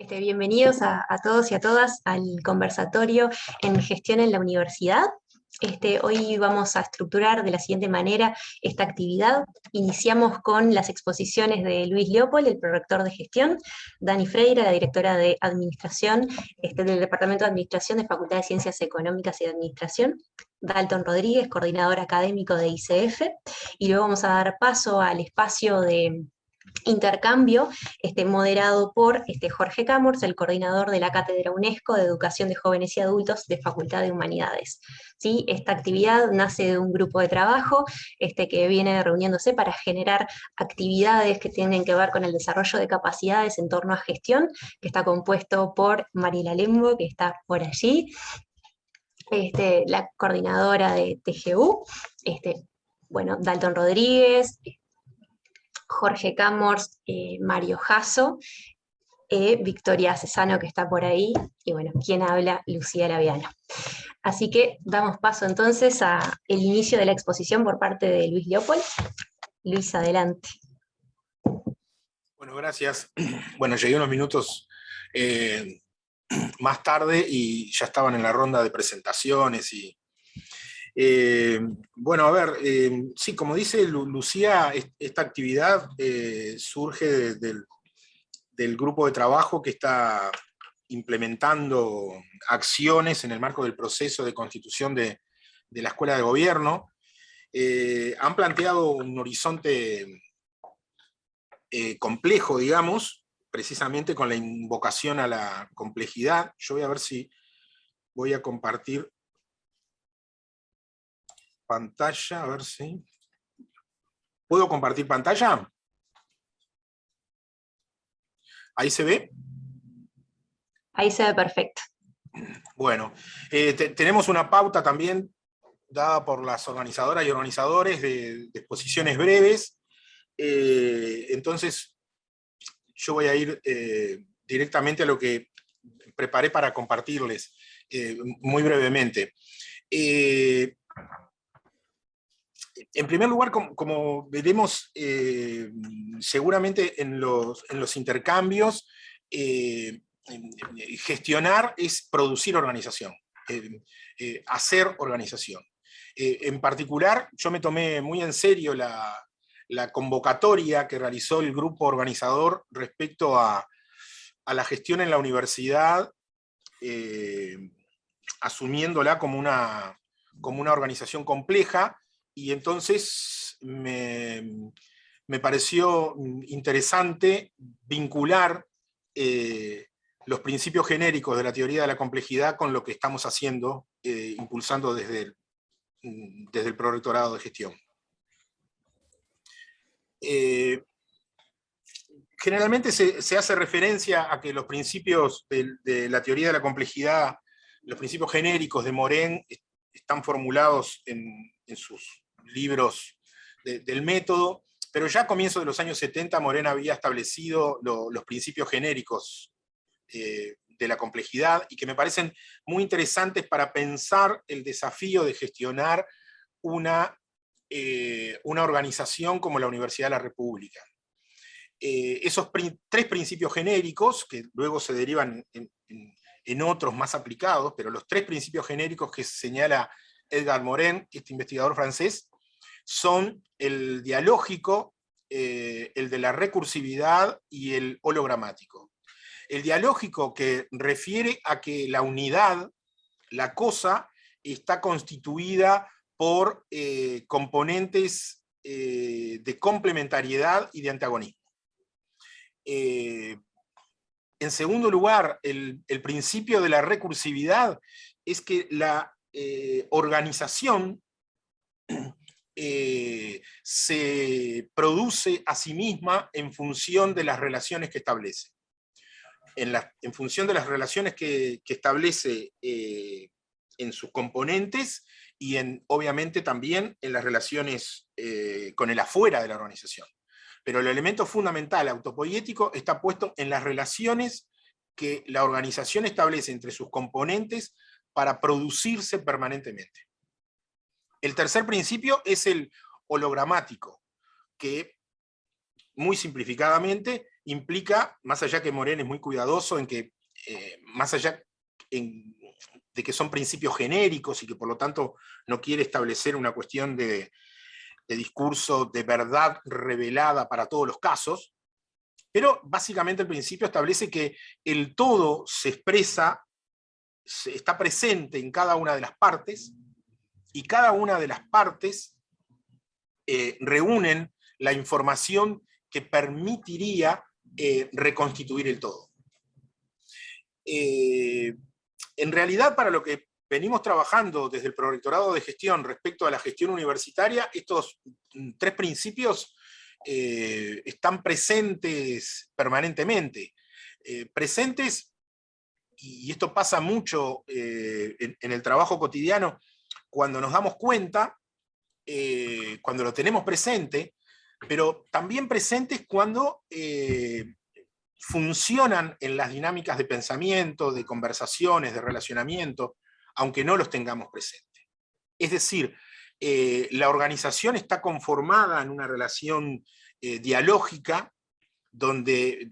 Bienvenidos a todos y a todas al conversatorio en gestión en la universidad. Hoy vamos a estructurar de la siguiente manera esta actividad. Iniciamos con las exposiciones de Luis Leopold, el prorector de gestión, Dani Freire, la directora de administración del Departamento de Administración de Facultad de Ciencias Económicas y de Administración, Dalton Rodríguez, coordinador académico de ICF, y luego vamos a dar paso al espacio de intercambio moderado por Jorge Camors, el coordinador de la Cátedra UNESCO de Educación de Jóvenes y Adultos de Facultad de Humanidades. ¿Sí? Esta actividad nace de un grupo de trabajo que viene reuniéndose para generar actividades que tienen que ver con el desarrollo de capacidades en torno a gestión, que está compuesto por Mariela Lembo, que está por allí, la coordinadora de TGU, Dalton Rodríguez, Jorge Camors, Mario Jasso, Victoria Cesano, que está por ahí, y bueno, quien habla, Lucía Laviano. Así que damos paso entonces al inicio de la exposición por parte de Luis Leopold. Luis, adelante. Bueno, gracias. Bueno, llegué unos minutos más tarde y ya estaban en la ronda de presentaciones y bueno, a ver, sí, como dice Lucía, esta actividad surge del grupo de trabajo que está implementando acciones en el marco del proceso de constitución de la Escuela de Gobierno. Han planteado un horizonte complejo, digamos, precisamente con la invocación a la complejidad. Yo voy a ver si voy a compartir pantalla, a ver si... ¿Puedo compartir pantalla? ¿Ahí se ve? Ahí se ve perfecto. Bueno, tenemos una pauta también dada por las organizadoras y organizadores de exposiciones breves. Entonces, yo voy a ir directamente a lo que preparé para compartirles muy brevemente. En primer lugar, como veremos seguramente en los intercambios, gestionar es producir organización, hacer organización. En particular, yo me tomé muy en serio la convocatoria que realizó el grupo organizador respecto a la gestión en la universidad, asumiéndola como una organización compleja, y entonces me pareció interesante vincular los principios genéricos de la teoría de la complejidad con lo que estamos haciendo, impulsando desde el Prorectorado de Gestión. Generalmente se hace referencia a que los principios de la teoría de la complejidad, los principios genéricos de Morin, están formulados en sus libros del método, pero ya a comienzos de los años 70 Morin había establecido los principios genéricos de la complejidad, y que me parecen muy interesantes para pensar el desafío de gestionar una organización como la Universidad de la República. Esos tres principios genéricos, que luego se derivan en otros más aplicados, pero los tres principios genéricos que señala Edgar Morin, este investigador francés, son el dialógico, el de la recursividad y el hologramático. El dialógico, que refiere a que la unidad, la cosa, está constituida por componentes de complementariedad y de antagonismo. En segundo lugar, el principio de la recursividad es que la organización se produce a sí misma en función de las relaciones que establece. En función de las relaciones que establece en sus componentes, y obviamente también en las relaciones con el afuera de la organización. Pero el elemento fundamental autopoiético está puesto en las relaciones que la organización establece entre sus componentes para producirse permanentemente. El tercer principio es el hologramático, que muy simplificadamente implica, más allá que Morén es muy cuidadoso en que, más allá de que son principios genéricos y que por lo tanto no quiere establecer una cuestión de discurso de verdad revelada para todos los casos, pero básicamente el principio establece que el todo se expresa, está presente en cada una de las partes, y cada una de las partes reúnen la información que permitiría reconstituir el todo. En realidad, para lo que venimos trabajando desde el Prorectorado de Gestión respecto a la gestión universitaria, estos tres principios están presentes permanentemente. Presentes, y esto pasa mucho en el trabajo cotidiano, cuando nos damos cuenta, cuando lo tenemos presente, pero también presentes cuando funcionan en las dinámicas de pensamiento, de conversaciones, de relacionamiento, aunque no los tengamos presentes. Es decir, la organización está conformada en una relación dialógica, donde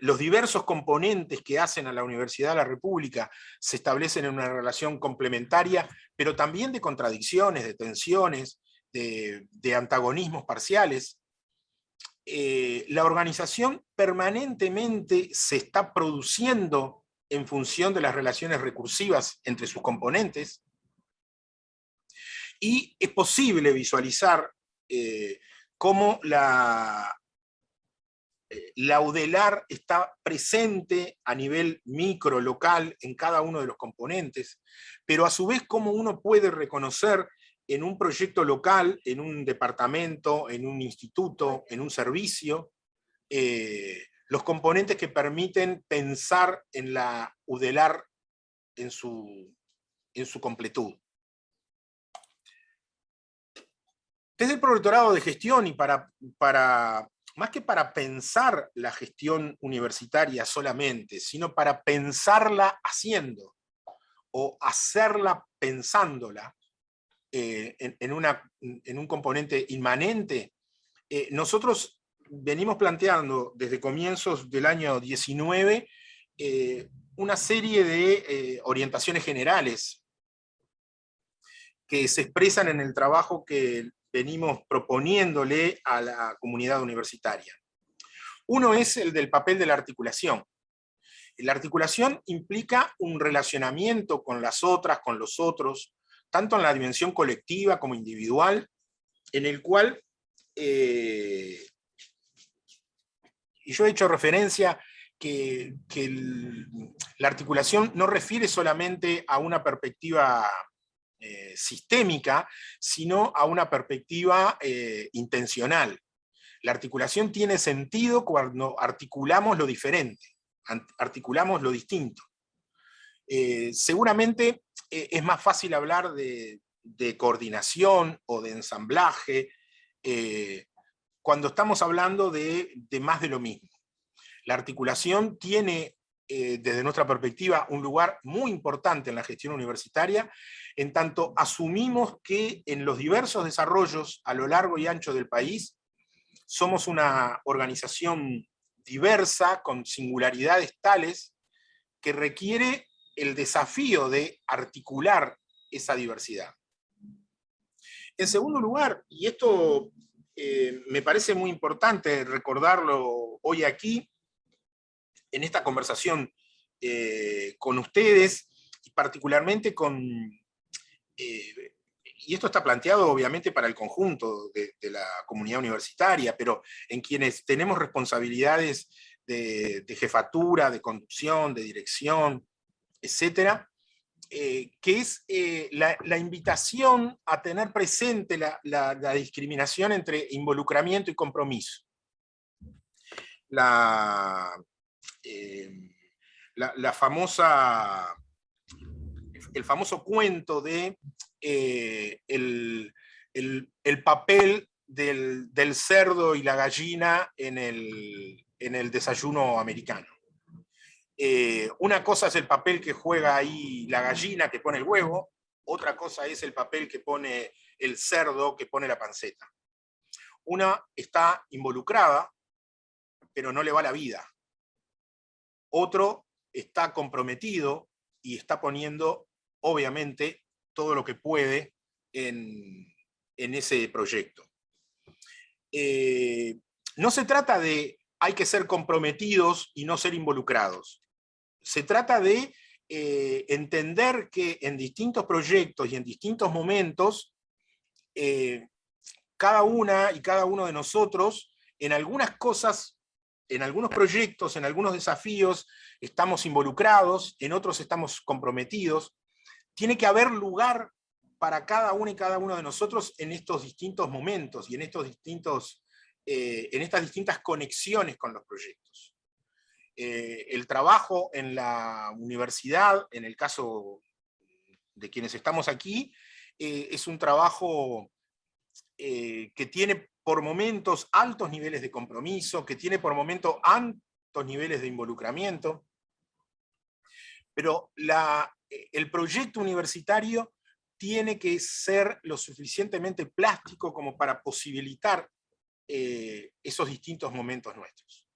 los diversos componentes que hacen a la Universidad de la República se establecen en una relación complementaria, pero también de contradicciones, de tensiones, de antagonismos parciales. La organización permanentemente se está produciendo en función de las relaciones recursivas entre sus componentes, y es posible visualizar cómo la UDELAR está presente a nivel micro, local, en cada uno de los componentes, pero a su vez cómo uno puede reconocer en un proyecto local, en un departamento, en un instituto, en un servicio, los componentes que permiten pensar en la UDELAR en su completud. Desde el Prorectorado de Gestión, y más que para pensar la gestión universitaria solamente, sino para pensarla haciendo, o hacerla pensándola, en un componente inmanente, nosotros venimos planteando desde comienzos del año 19 una serie de orientaciones generales que se expresan en el trabajo que venimos proponiéndole a la comunidad universitaria. Uno es el del papel de la articulación. La articulación implica un relacionamiento con las otras, con los otros, tanto en la dimensión colectiva como individual, en el cual, y yo he hecho referencia que la articulación no refiere solamente a una perspectiva sistémica, sino a una perspectiva intencional. La articulación tiene sentido cuando articulamos lo diferente, articulamos lo distinto. Seguramente es más fácil hablar de coordinación o de ensamblaje cuando estamos hablando de más de lo mismo. La articulación tiene, desde nuestra perspectiva, un lugar muy importante en la gestión universitaria, en tanto asumimos que en los diversos desarrollos a lo largo y ancho del país somos una organización diversa, con singularidades tales, que requiere el desafío de articular esa diversidad. En segundo lugar, y esto me parece muy importante recordarlo hoy aquí, en esta conversación con ustedes, y particularmente con... y esto está planteado obviamente para el conjunto de la comunidad universitaria, pero en quienes tenemos responsabilidades de jefatura, de conducción, de dirección, etcétera, que es la invitación a tener presente la discriminación entre involucramiento y compromiso. El famoso cuento de el papel del cerdo y la gallina en el desayuno americano. Una cosa es el papel que juega ahí la gallina que pone el huevo, otra cosa es el papel que pone el cerdo que pone la panceta. Una está involucrada pero no le va la vida. Otro está comprometido y está poniendo, obviamente, todo lo que puede en ese proyecto. No se trata de hay que ser comprometidos y no ser involucrados. Se trata de entender que en distintos proyectos y en distintos momentos, cada una y cada uno de nosotros, en algunas cosas, en algunos proyectos, en algunos desafíos, estamos involucrados, en otros estamos comprometidos. Tiene que haber lugar para cada uno y cada uno de nosotros en estos distintos momentos y en estas distintas conexiones con los proyectos. El trabajo en la universidad, en el caso de quienes estamos aquí, es un trabajo que tiene por momentos altos niveles de compromiso, que tiene por momentos altos niveles de involucramiento, pero el proyecto universitario tiene que ser lo suficientemente plástico como para posibilitar esos distintos momentos nuestros.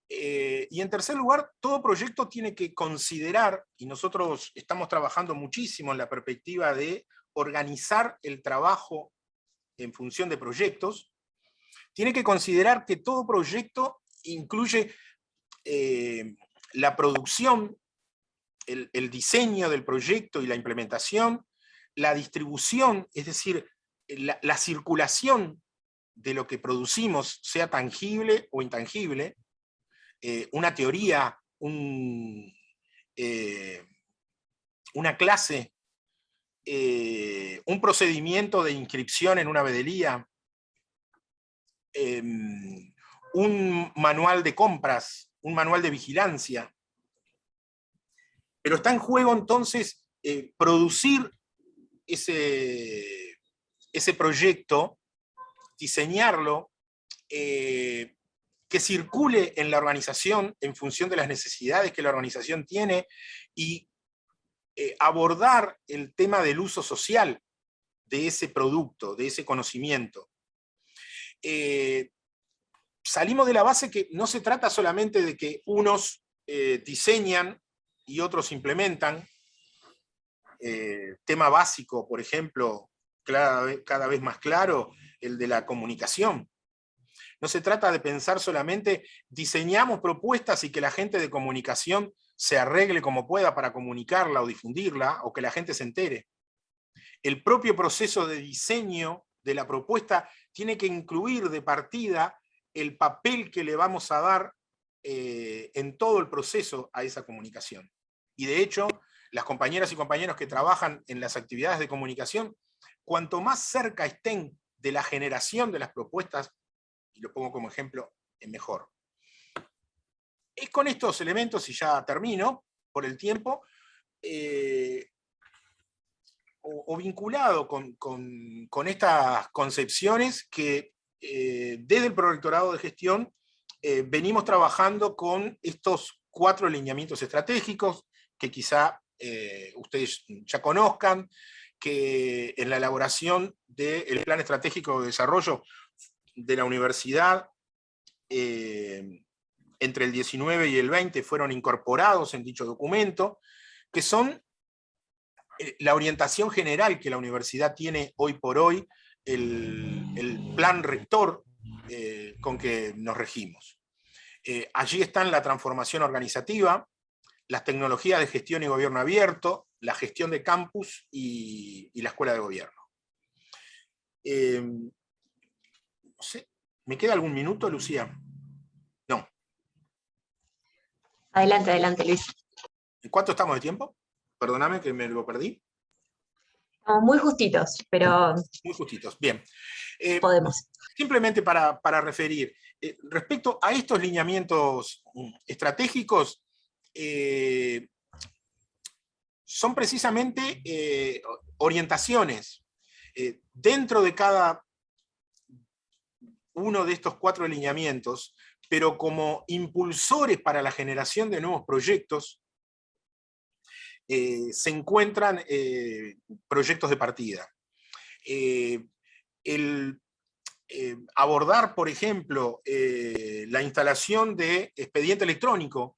Y en tercer lugar, todo proyecto tiene que considerar, y nosotros estamos trabajando muchísimo en la perspectiva de organizar el trabajo en función de proyectos, tiene que considerar que todo proyecto incluye la producción, el diseño del proyecto y la implementación, la distribución, es decir, la circulación de lo que producimos, sea tangible o intangible, una teoría, una clase, un procedimiento de inscripción en una veeduría, un manual de compras, un manual de vigilancia. Pero está en juego entonces producir ese proyecto, diseñarlo, que circule en la organización en función de las necesidades que la organización tiene y abordar el tema del uso social de ese producto, de ese conocimiento. Salimos de la base que no se trata solamente de que unos diseñan y otros implementan. Tema básico, por ejemplo, cada vez más claro, el de la comunicación. No se trata de pensar solamente, diseñamos propuestas y que la gente de comunicación se arregle como pueda para comunicarla o difundirla, o que la gente se entere. El propio proceso de diseño de la propuesta tiene que incluir de partida el papel que le vamos a dar en todo el proceso a esa comunicación. Y de hecho, las compañeras y compañeros que trabajan en las actividades de comunicación, cuanto más cerca estén de la generación de las propuestas, y lo pongo como ejemplo, es mejor. Es con estos elementos, y ya termino por el tiempo, o vinculado con estas concepciones que desde el Prorectorado de Gestión venimos trabajando con estos 4 lineamientos estratégicos que quizá ustedes ya conozcan, que en la elaboración del Plan Estratégico de Desarrollo de la universidad entre el 19 y el 20 fueron incorporados en dicho documento, que son la orientación general que la universidad tiene hoy por hoy, el plan rector con que nos regimos. Allí están la transformación organizativa, las tecnologías de gestión y gobierno abierto, la gestión de campus y la escuela de gobierno. No sé, ¿me queda algún minuto, Lucía? No. Adelante, adelante, Luis. ¿En cuánto estamos de tiempo? Perdóname que me lo perdí. Estamos muy justitos, pero muy justitos, bien. Podemos. Simplemente para referir, respecto a estos lineamientos estratégicos, son precisamente orientaciones. Dentro de cada uno de estos 4 lineamientos, pero como impulsores para la generación de nuevos proyectos, se encuentran proyectos de partida. El abordar, por ejemplo, la instalación de expediente electrónico.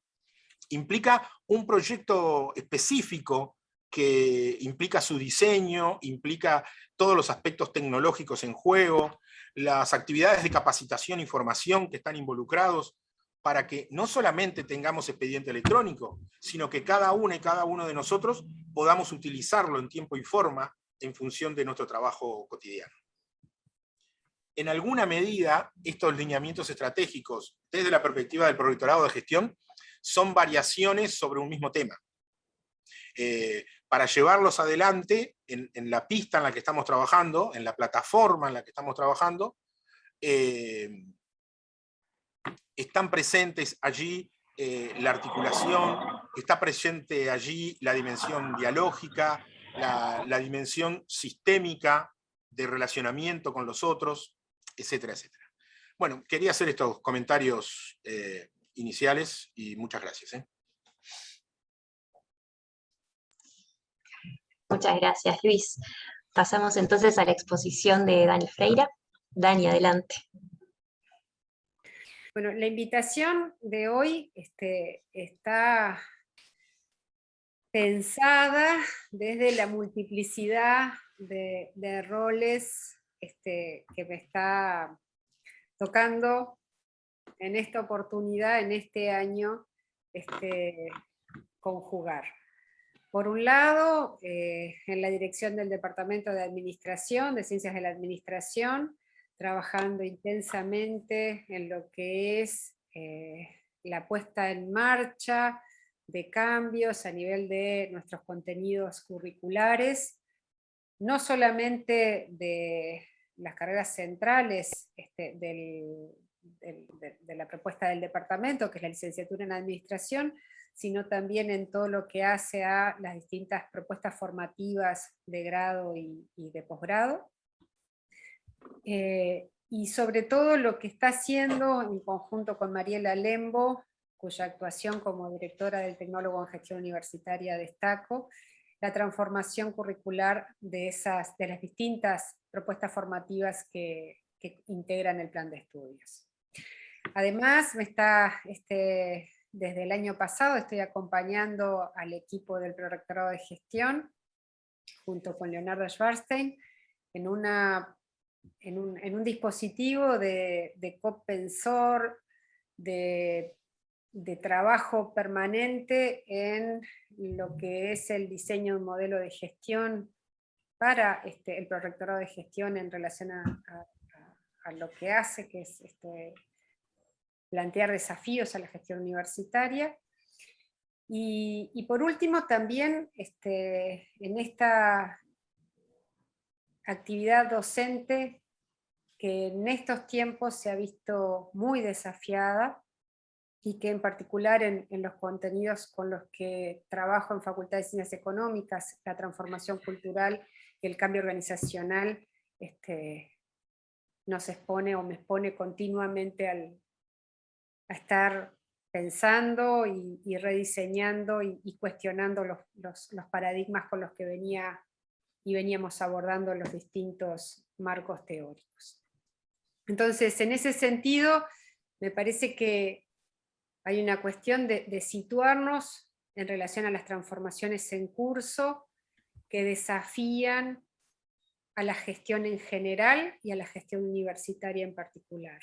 Implica un proyecto específico que implica su diseño, implica todos los aspectos tecnológicos en juego, las actividades de capacitación y formación que están involucrados, para que no solamente tengamos expediente electrónico, sino que cada una y cada uno de nosotros podamos utilizarlo en tiempo y forma en función de nuestro trabajo cotidiano. En alguna medida, estos lineamientos estratégicos, desde la perspectiva del Prorrectorado de Gestión, son variaciones sobre un mismo tema. Para llevarlos adelante en la pista en la que estamos trabajando, en la plataforma en la que estamos trabajando, están presentes allí la articulación, está presente allí la dimensión dialógica, la dimensión sistémica de relacionamiento con los otros, etcétera, etcétera. Bueno, quería hacer estos comentarios iniciales y muchas gracias. Muchas gracias, Luis. Pasamos entonces a la exposición de Dani Freira. Dani, adelante. Bueno, la invitación de hoy está pensada desde la multiplicidad de roles que me está tocando en esta oportunidad, en este año, conjugar. Por un lado, en la dirección del Departamento de Administración, de Ciencias de la Administración, trabajando intensamente en lo que es la puesta en marcha de cambios a nivel de nuestros contenidos curriculares, no solamente de las carreras centrales de la propuesta del departamento, que es la licenciatura en Administración, sino también en todo lo que hace a las distintas propuestas formativas de grado y de posgrado. Y sobre todo lo que está haciendo en conjunto con Mariela Lembo, cuya actuación como directora del Tecnólogo en Gestión Universitaria destaco, la transformación curricular de las distintas propuestas formativas que integran el plan de estudios. Además, desde el año pasado estoy acompañando al equipo del Prorrectorado de Gestión, junto con Leonardo Schwarstein, en un dispositivo de copensor, de trabajo permanente en lo que es el diseño de un modelo de gestión para el Prorrectorado de Gestión en relación a lo que hace, que es plantear desafíos a la gestión universitaria. Y por último también en esta actividad docente que en estos tiempos se ha visto muy desafiada, y que en particular en los contenidos con los que trabajo en Facultad de Ciencias Económicas, la transformación cultural y el cambio organizacional, nos expone o me expone continuamente a estar pensando y rediseñando y cuestionando los paradigmas con los que veníamos abordando los distintos marcos teóricos. Entonces, en ese sentido, me parece que hay una cuestión de situarnos en relación a las transformaciones en curso que desafían a la gestión en general y a la gestión universitaria en particular.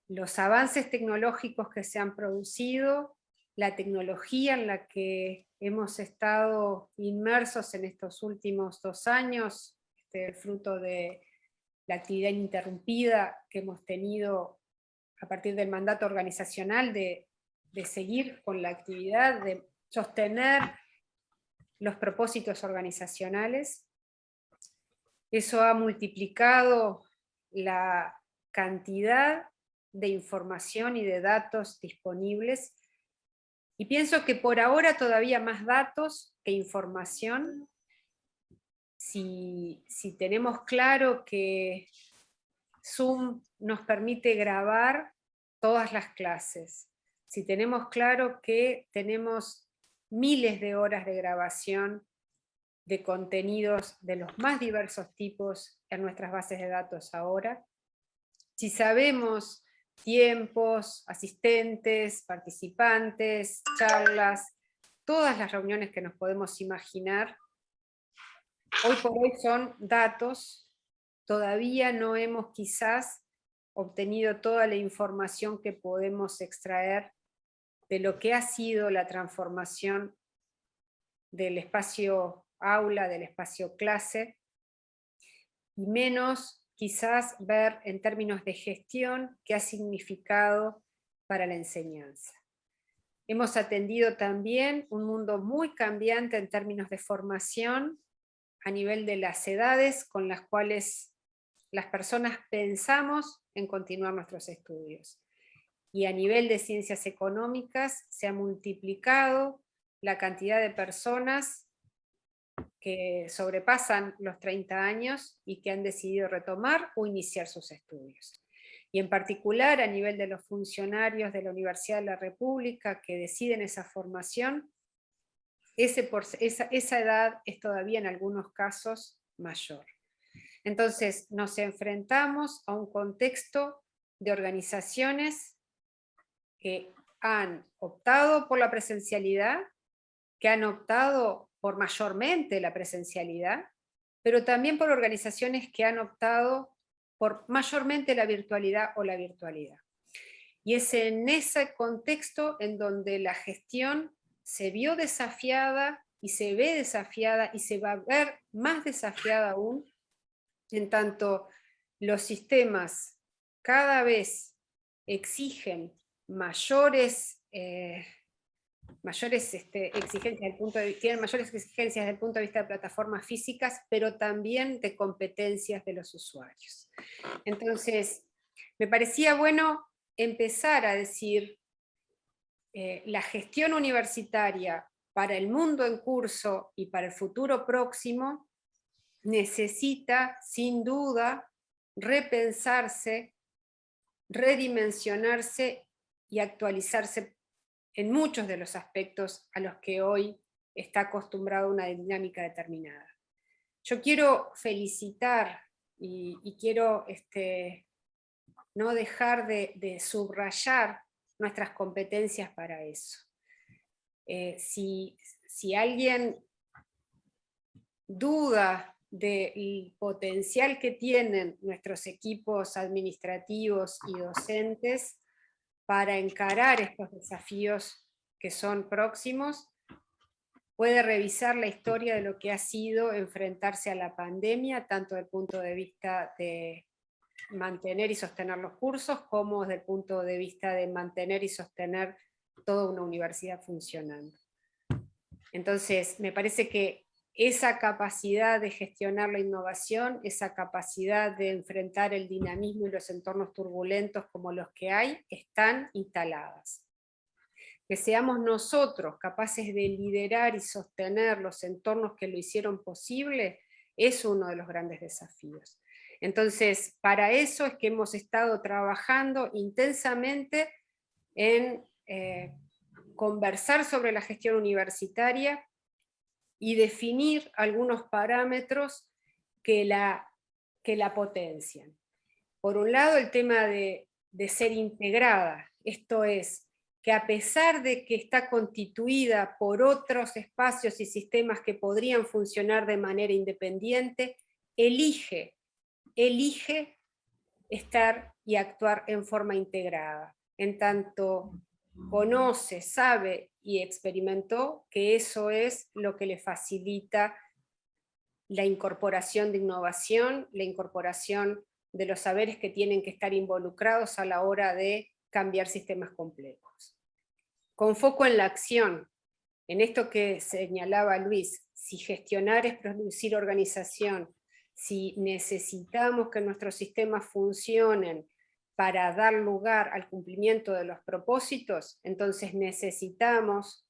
Los avances tecnológicos que se han producido, la tecnología en la que hemos estado inmersos en estos últimos 2 años, fruto de la actividad ininterrumpida que hemos tenido a partir del mandato organizacional de seguir con la actividad, de sostener los propósitos organizacionales. Eso ha multiplicado la cantidad de información y de datos disponibles, y pienso que por ahora todavía más datos que información, si tenemos claro que Zoom nos permite grabar todas las clases, si tenemos claro que tenemos miles de horas de grabación de contenidos de los más diversos tipos en nuestras bases de datos ahora, si sabemos tiempos, asistentes, participantes, charlas, todas las reuniones que nos podemos imaginar, hoy por hoy son datos, todavía no hemos quizás obtenido toda la información que podemos extraer de lo que ha sido la transformación del espacio aula, del espacio clase, y menos quizás ver en términos de gestión qué ha significado para la enseñanza. Hemos atendido también un mundo muy cambiante en términos de formación a nivel de las edades con las cuales las personas pensamos en continuar nuestros estudios. Y a nivel de ciencias económicas se ha multiplicado la cantidad de personas que sobrepasan los 30 años y que han decidido retomar o iniciar sus estudios. Y en particular a nivel de los funcionarios de la Universidad de la República que deciden esa formación, esa edad es todavía en algunos casos mayor. Entonces nos enfrentamos a un contexto de organizaciones que han optado por la presencialidad, que han optado por mayormente la presencialidad, pero también por organizaciones que han optado por mayormente la virtualidad o la virtualidad. Y es en ese contexto en donde la gestión se vio desafiada y se ve desafiada y se va a ver más desafiada aún, en tanto los sistemas cada vez exigen mayores exigencias tienen mayores exigencias desde el punto de vista de plataformas físicas, pero también de competencias de los usuarios. Entonces, me parecía bueno empezar a decir la gestión universitaria para el mundo en curso y para el futuro próximo necesita, sin duda, repensarse, redimensionarse y actualizarse en muchos de los aspectos a los que hoy está acostumbrado una dinámica determinada. Yo quiero felicitar y quiero no dejar de subrayar nuestras competencias para eso. Si alguien duda del potencial que tienen nuestros equipos administrativos y docentes para encarar estos desafíos que son próximos, puede revisar la historia de lo que ha sido enfrentarse a la pandemia, tanto desde el punto de vista de mantener y sostener los cursos, como desde el punto de vista de mantener y sostener toda una universidad funcionando. Entonces, me parece que esa capacidad de gestionar la innovación, esa capacidad de enfrentar el dinamismo y los entornos turbulentos como los que hay, están instaladas. Que seamos nosotros capaces de liderar y sostener los entornos que lo hicieron posible, es uno de los grandes desafíos. Entonces, para eso es que hemos estado trabajando intensamente en conversar sobre la gestión universitaria y definir algunos parámetros que la potencian. Por un lado, el tema de ser integrada, esto es, que a pesar de que está constituida por otros espacios y sistemas que podrían funcionar de manera independiente, elige estar y actuar en forma integrada, en tanto conoce, sabe y experimentó que eso es lo que le facilita la incorporación de innovación, la incorporación de los saberes que tienen que estar involucrados a la hora de cambiar sistemas complejos. Con foco en la acción, en esto que señalaba Luis, si gestionar es producir organización, si necesitamos que nuestros sistemas funcionen para dar lugar al cumplimiento de los propósitos, entonces necesitamos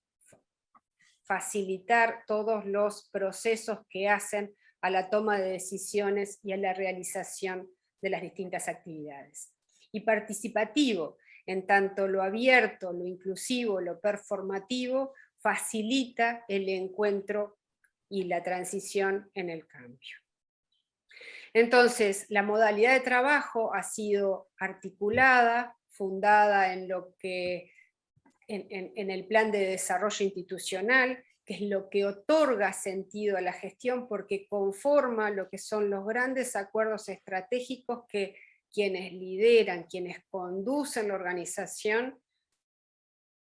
facilitar todos los procesos que hacen a la toma de decisiones y a la realización de las distintas actividades. Y participativo, en tanto lo abierto, lo inclusivo, lo performativo, facilita el encuentro y la transición en el cambio. Entonces, la modalidad de trabajo ha sido articulada, fundada en el plan de desarrollo institucional, que es lo que otorga sentido a la gestión, porque conforma lo que son los grandes acuerdos estratégicos que quienes lideran, quienes conducen la organización,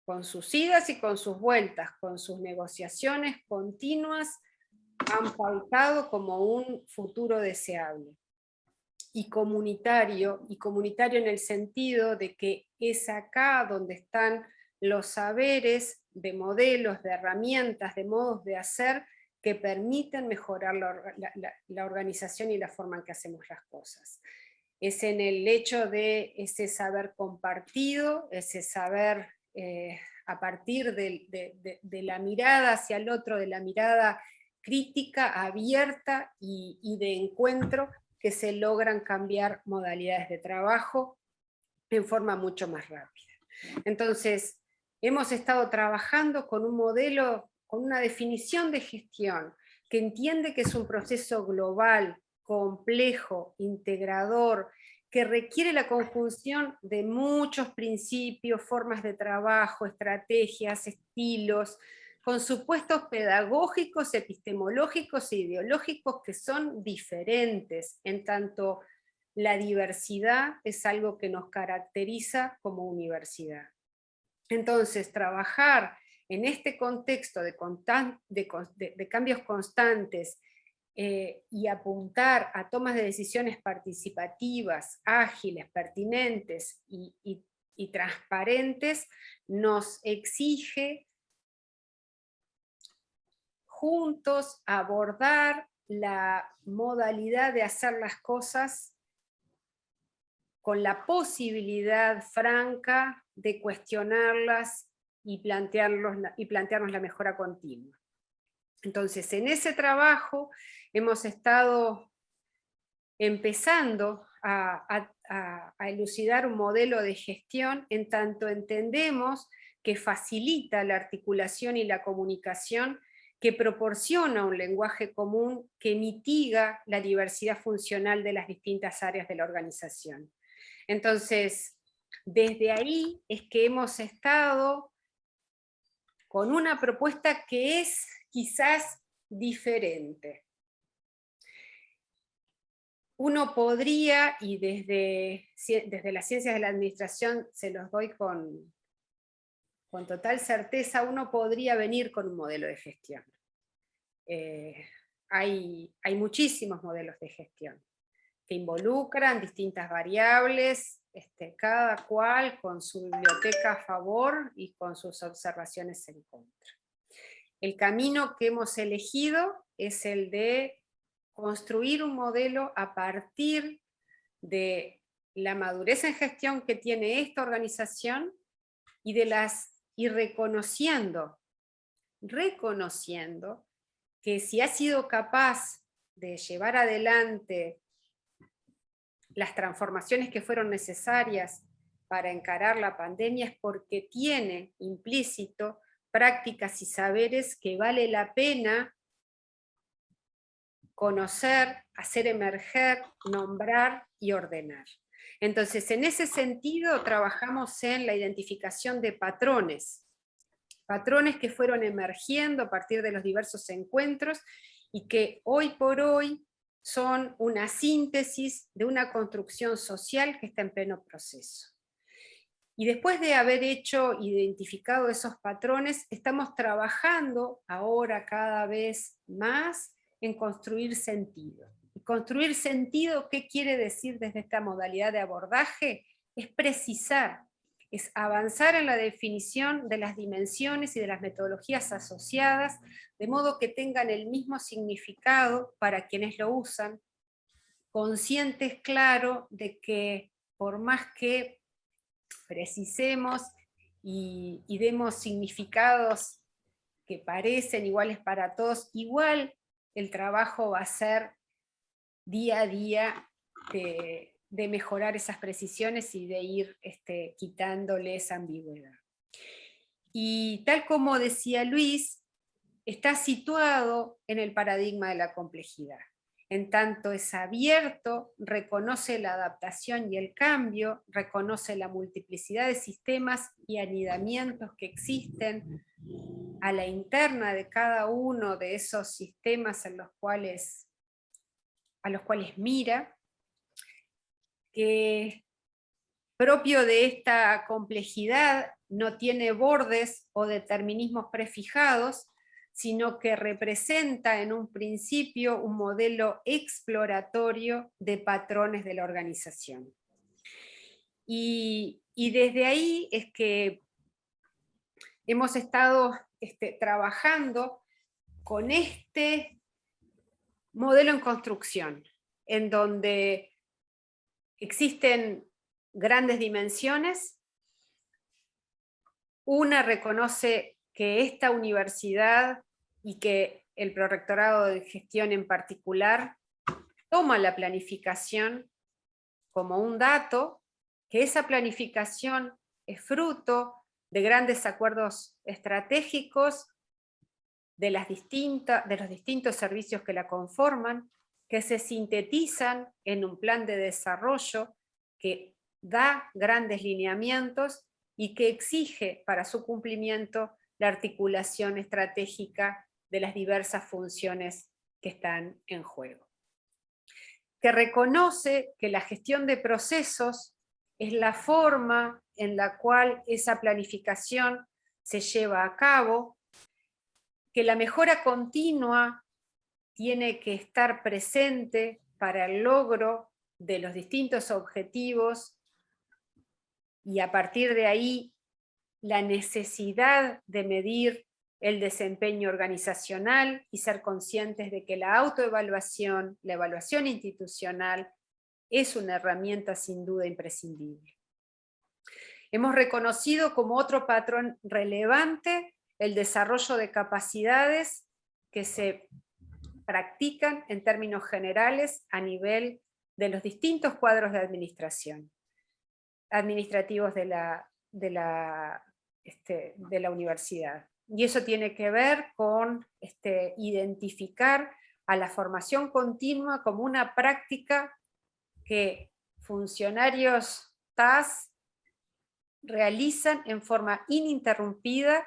con sus idas y con sus vueltas, con sus negociaciones continuas, han pautado como un futuro deseable. Y comunitario en el sentido de que es acá donde están los saberes de modelos, de herramientas, de modos de hacer que permiten mejorar la organización y la forma en que hacemos las cosas. Es en el hecho de ese saber compartido, ese saber a partir de la mirada hacia el otro, de la mirada crítica, abierta y de encuentro, que se logran cambiar modalidades de trabajo en forma mucho más rápida. Entonces, hemos estado trabajando con un modelo, con una definición de gestión, que entiende que es un proceso global, complejo, integrador, que requiere la conjunción de muchos principios, formas de trabajo, estrategias, estilos, con supuestos pedagógicos, epistemológicos e ideológicos que son diferentes, en tanto la diversidad es algo que nos caracteriza como universidad. Entonces, trabajar en este contexto de cambios constantes y apuntar a tomas de decisiones participativas, ágiles, pertinentes y transparentes, nos exige juntos abordar la modalidad de hacer las cosas con la posibilidad franca de cuestionarlas y plantearnos la mejora continua. Entonces, en ese trabajo hemos estado empezando a elucidar un modelo de gestión en tanto entendemos que facilita la articulación y la comunicación, que proporciona un lenguaje común que mitiga la diversidad funcional de las distintas áreas de la organización. Entonces, desde ahí es que hemos estado con una propuesta que es quizás diferente. Uno podría, y desde las ciencias de la administración se los doy con total certeza, uno podría venir con un modelo de gestión. Hay muchísimos modelos de gestión que involucran distintas variables, cada cual con su biblioteca a favor y con sus observaciones en contra. El camino que hemos elegido es el de construir un modelo a partir de la madurez en gestión que tiene esta organización y reconociendo que si ha sido capaz de llevar adelante las transformaciones que fueron necesarias para encarar la pandemia es porque tiene implícito prácticas y saberes que vale la pena conocer, hacer emerger, nombrar y ordenar. Entonces, en ese sentido, trabajamos en la identificación de patrones que fueron emergiendo a partir de los diversos encuentros y que hoy por hoy son una síntesis de una construcción social que está en pleno proceso. Y después de haber identificado esos patrones, estamos trabajando ahora cada vez más en construir sentido. Y construir sentido, ¿qué quiere decir desde esta modalidad de abordaje? Es precisar, es avanzar en la definición de las dimensiones y de las metodologías asociadas, de modo que tengan el mismo significado para quienes lo usan, conscientes, claro, de que por más que precisemos y demos significados que parecen iguales para todos, igual el trabajo va a ser día a día de mejorar esas precisiones y de ir quitándole esa ambigüedad. Y tal como decía Luis, está situado en el paradigma de la complejidad. En tanto es abierto, reconoce la adaptación y el cambio, reconoce la multiplicidad de sistemas y anidamientos que existen a la interna de cada uno de esos sistemas a los cuales mira, que propio de esta complejidad no tiene bordes o determinismos prefijados, sino que representa en un principio un modelo exploratorio de patrones de la organización. Y desde ahí es que hemos estado trabajando con este modelo en construcción, en donde existen grandes dimensiones. Una reconoce que esta universidad y que el Prorrectorado de Gestión en particular toma la planificación como un dato, que esa planificación es fruto de grandes acuerdos estratégicos de los distintos servicios que la conforman, que se sintetizan en un plan de desarrollo que da grandes lineamientos y que exige para su cumplimiento la articulación estratégica de las diversas funciones que están en juego. Que reconoce que la gestión de procesos es la forma en la cual esa planificación se lleva a cabo, que la mejora continua tiene que estar presente para el logro de los distintos objetivos y a partir de ahí la necesidad de medir el desempeño organizacional y ser conscientes de que la autoevaluación, la evaluación institucional, es una herramienta sin duda imprescindible. Hemos reconocido como otro patrón relevante el desarrollo de capacidades que se practican en términos generales a nivel de los distintos cuadros de administración, administrativos de la universidad. Y eso tiene que ver con identificar a la formación continua como una práctica que funcionarios TAS realizan en forma ininterrumpida,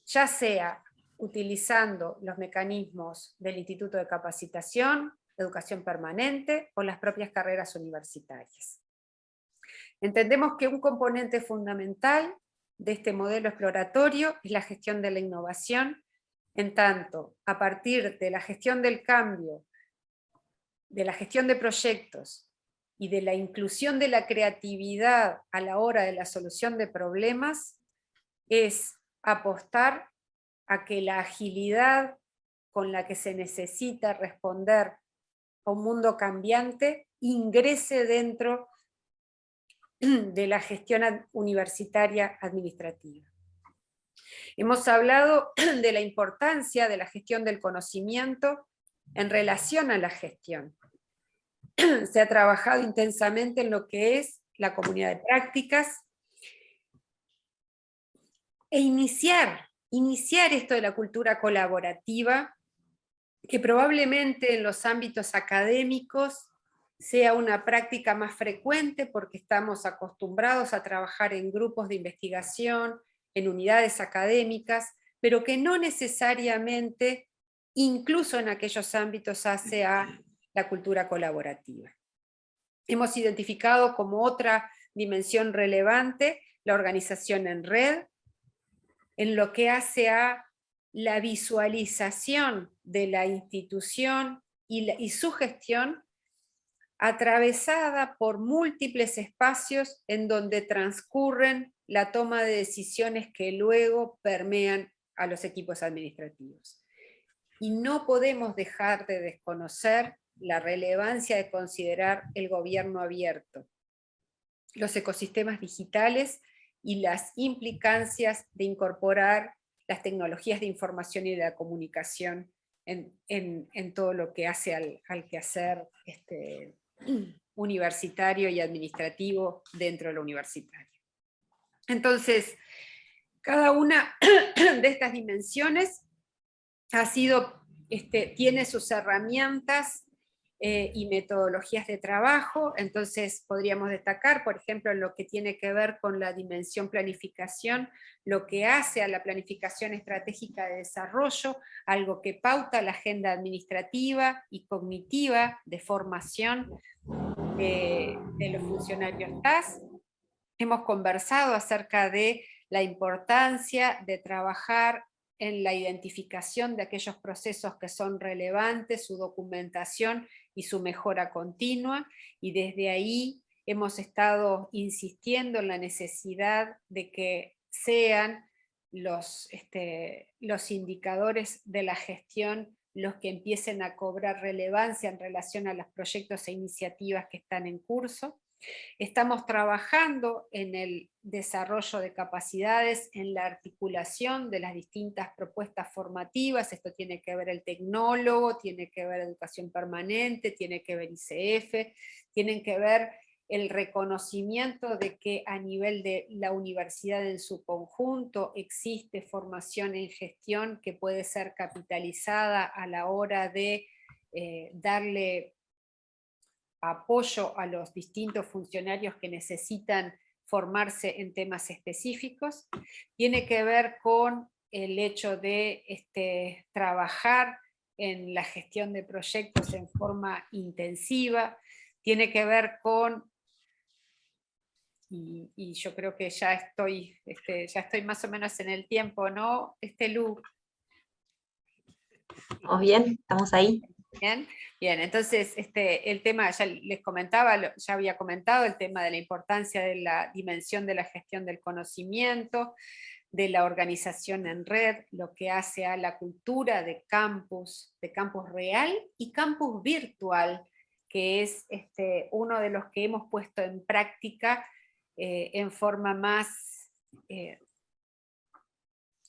ya sea utilizando los mecanismos del Instituto de Capacitación, Educación Permanente o las propias carreras universitarias. Entendemos que un componente fundamental de este modelo exploratorio es la gestión de la innovación, en tanto, a partir de la gestión del cambio, de la gestión de proyectos y de la inclusión de la creatividad a la hora de la solución de problemas, es apostar a que la agilidad con la que se necesita responder a un mundo cambiante ingrese dentro de la gestión universitaria administrativa. Hemos hablado de la importancia de la gestión del conocimiento en relación a la gestión. Se ha trabajado intensamente en lo que es la comunidad de prácticas e iniciar esto de la cultura colaborativa, que probablemente en los ámbitos académicos sea una práctica más frecuente porque estamos acostumbrados a trabajar en grupos de investigación, en unidades académicas, pero que no necesariamente, incluso en aquellos ámbitos, hace a la cultura colaborativa. Hemos identificado como otra dimensión relevante la organización en red, en lo que hace a la visualización de la institución y su gestión atravesada por múltiples espacios en donde transcurren la toma de decisiones que luego permean a los equipos administrativos. Y no podemos dejar de desconocer la relevancia de considerar el gobierno abierto, los ecosistemas digitales y las implicancias de incorporar las tecnologías de información y de la comunicación en todo lo que hace al quehacer universitario y administrativo dentro de lo universitario. Entonces, cada una de estas dimensiones tiene sus herramientas y metodologías de trabajo. Entonces podríamos destacar, por ejemplo, en lo que tiene que ver con la dimensión planificación, lo que hace a la planificación estratégica de desarrollo, algo que pauta la agenda administrativa y cognitiva de formación de los funcionarios TAS. Hemos conversado acerca de la importancia de trabajar en la identificación de aquellos procesos que son relevantes, su documentación y su mejora continua, y desde ahí hemos estado insistiendo en la necesidad de que sean los indicadores de la gestión los que empiecen a cobrar relevancia en relación a los proyectos e iniciativas que están en curso. Estamos trabajando en el desarrollo de capacidades, en la articulación de las distintas propuestas formativas. Esto tiene que ver el tecnólogo, tiene que ver educación permanente, tiene que ver ICF, tienen que ver el reconocimiento de que a nivel de la universidad en su conjunto existe formación en gestión que puede ser capitalizada a la hora de darle apoyo a los distintos funcionarios que necesitan formarse en temas específicos. Tiene que ver con el hecho de trabajar en la gestión de proyectos en forma intensiva, tiene que ver con, y yo creo que ya estoy más o menos en el tiempo, ¿no? Lu. ¿Estamos bien? ¿Estamos ahí? Bien, entonces el tema, ya les comentaba, ya había comentado el tema de la importancia de la dimensión de la gestión del conocimiento, de la organización en red, lo que hace a la cultura de campus real y campus virtual, que es uno de los que hemos puesto en práctica en forma más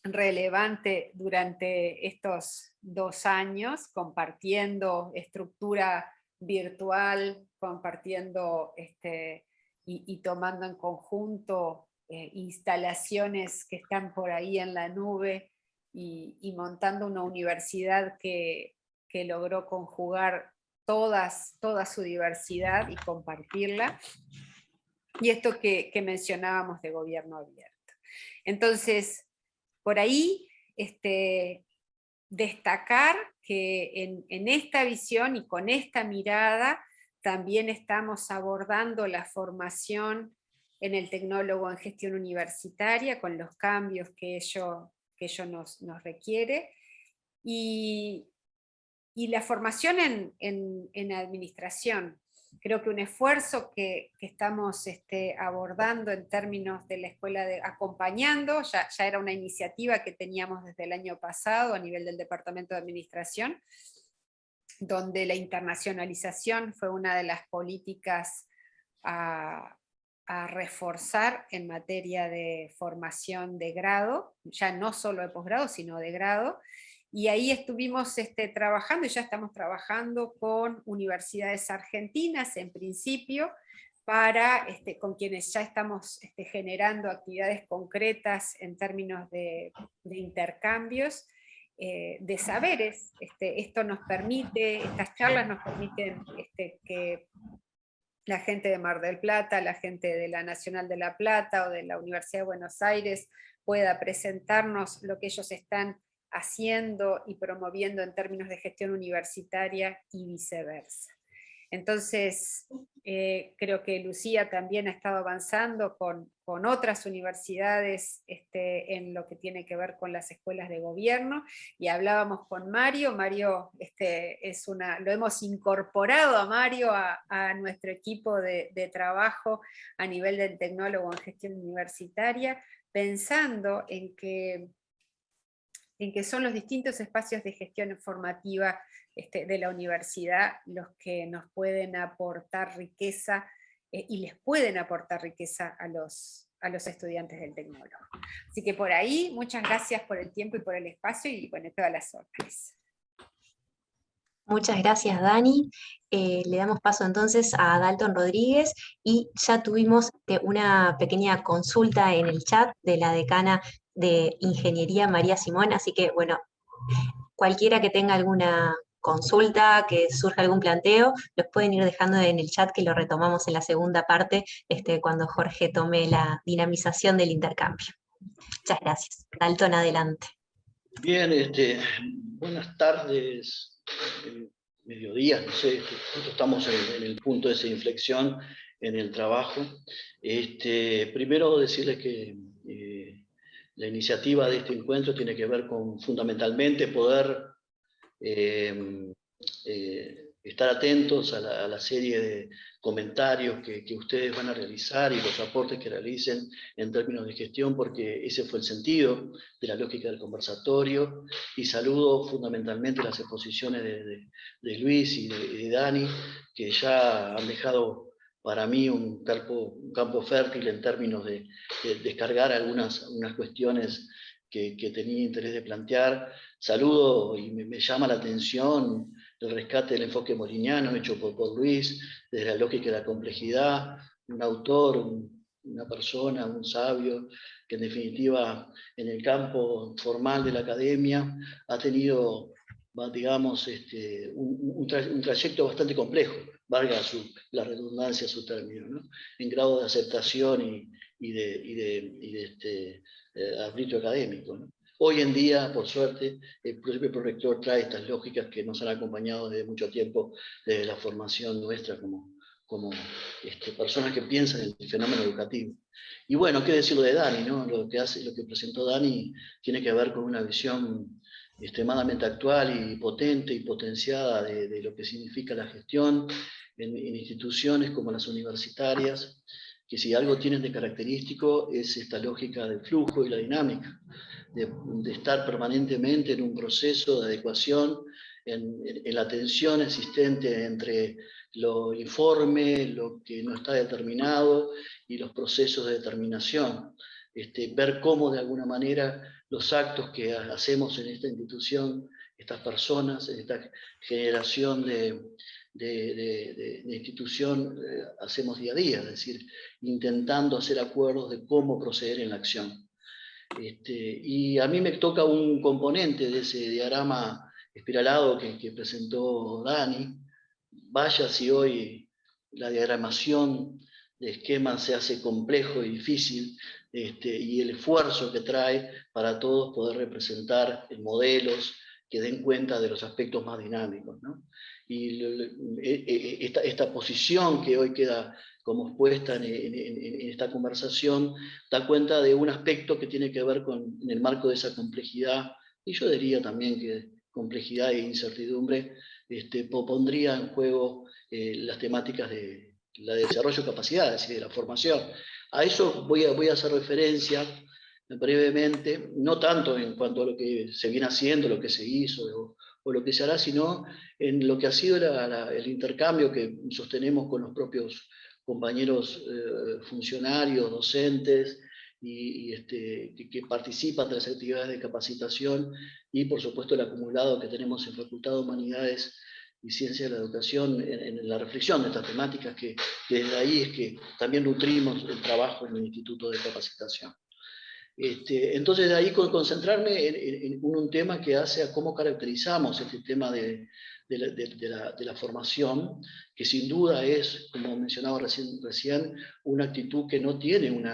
relevante durante estos 2 años, compartiendo estructura virtual, compartiendo y tomando en conjunto instalaciones que están por ahí en la nube y montando una universidad que logró conjugar toda su diversidad y compartirla. Y esto que mencionábamos de gobierno abierto. Entonces, por ahí, destacar que en esta visión y con esta mirada también estamos abordando la formación en el tecnólogo en gestión universitaria, con los cambios que ello nos requiere, y la formación en administración. Creo que un esfuerzo que estamos abordando en términos de la escuela, acompañando, ya era una iniciativa que teníamos desde el año pasado a nivel del Departamento de Administración, donde la internacionalización fue una de las políticas a reforzar en materia de formación de grado, ya no solo de posgrado, sino de grado. Y ahí estuvimos trabajando, y ya estamos trabajando con universidades argentinas en principio, con quienes ya estamos generando actividades concretas en términos de intercambios de saberes. Esto nos permite, estas charlas nos permiten que la gente de Mar del Plata, la gente de la Nacional de La Plata o de la Universidad de Buenos Aires pueda presentarnos lo que ellos están haciendo y promoviendo en términos de gestión universitaria y viceversa. Entonces, creo que Lucía también ha estado avanzando con otras universidades en lo que tiene que ver con las escuelas de gobierno, y hablábamos con Mario. Mario lo hemos incorporado a Mario a nuestro equipo de trabajo a nivel del tecnólogo en gestión universitaria, pensando en que son los distintos espacios de gestión formativa de la universidad los que nos pueden aportar riqueza y les pueden aportar riqueza a los estudiantes del tecnólogo. Así que por ahí, muchas gracias por el tiempo y por el espacio, y bueno, todas las órdenes. Muchas gracias, Dani. Le damos paso entonces a Dalton Rodríguez, y ya tuvimos una pequeña consulta en el chat de la decana de Ingeniería, María Simón, así que bueno, cualquiera que tenga alguna consulta, que surja algún planteo, los pueden ir dejando en el chat que lo retomamos en la segunda parte, cuando Jorge tome la dinamización del intercambio. Muchas gracias. Dalton, adelante. Bien, buenas tardes, mediodía, no sé, justo estamos en el punto de esa inflexión en el trabajo. Primero decirles que la iniciativa de este encuentro tiene que ver con fundamentalmente poder estar atentos a la serie de comentarios que ustedes van a realizar y los aportes que realicen en términos de gestión, porque ese fue el sentido de la lógica del conversatorio, y saludo fundamentalmente las exposiciones de Luis y de Dani, que ya han dejado para mí un campo fértil en términos de descargar algunas cuestiones que tenía interés de plantear. Saludo y me llama la atención el rescate del enfoque moliniano hecho por Luis, desde la lógica de la complejidad, un autor, una persona, un sabio, que en definitiva en el campo formal de la academia ha tenido, digamos, un trayecto bastante complejo, valga la redundancia su término, ¿no? En grado de aceptación y de arbitrio académico, ¿no? Hoy en día, por suerte, el propio prorector trae estas lógicas que nos han acompañado desde mucho tiempo, desde la formación nuestra como personas que piensan en el fenómeno educativo. Y bueno, qué decirlo de Dani, ¿no? Lo que presentó Dani tiene que ver con una visión extremadamente actual y potente y potenciada de lo que significa la gestión en instituciones como las universitarias, que si algo tienen de característico es esta lógica del flujo y la dinámica, de estar permanentemente en un proceso de adecuación en la tensión existente entre lo informe, lo que no está determinado y los procesos de determinación. Ver cómo de alguna manera los actos que hacemos en esta institución, estas personas, en esta generación de institución, hacemos día a día, es decir, intentando hacer acuerdos de cómo proceder en la acción. Y a mí me toca un componente de ese diagrama espiralado que presentó Dani. Vaya si hoy la diagramación de esquemas se hace complejo y difícil, y el esfuerzo que trae para todos poder representar en modelos que den cuenta de los aspectos más dinámicos, ¿no? Y esta posición que hoy queda como expuesta en esta conversación da cuenta de un aspecto que tiene que ver con en el marco de esa complejidad, y yo diría también que complejidad e incertidumbre, pondría en juego las temáticas de desarrollo de capacidades y de la formación. A eso voy a hacer referencia brevemente, no tanto en cuanto a lo que se viene haciendo, lo que se hizo o lo que se hará, sino en lo que ha sido el intercambio que sostenemos con los propios compañeros funcionarios, docentes, que participan de las actividades de capacitación, y por supuesto el acumulado que tenemos en Facultad de Humanidades y Ciencias de la Educación en la reflexión de estas temáticas, que desde ahí es que también nutrimos el trabajo en el Instituto de Capacitación. Entonces de ahí concentrarme en un tema que hace a cómo caracterizamos este tema de la formación, que sin duda es, como mencionaba recién, una actitud que no tiene un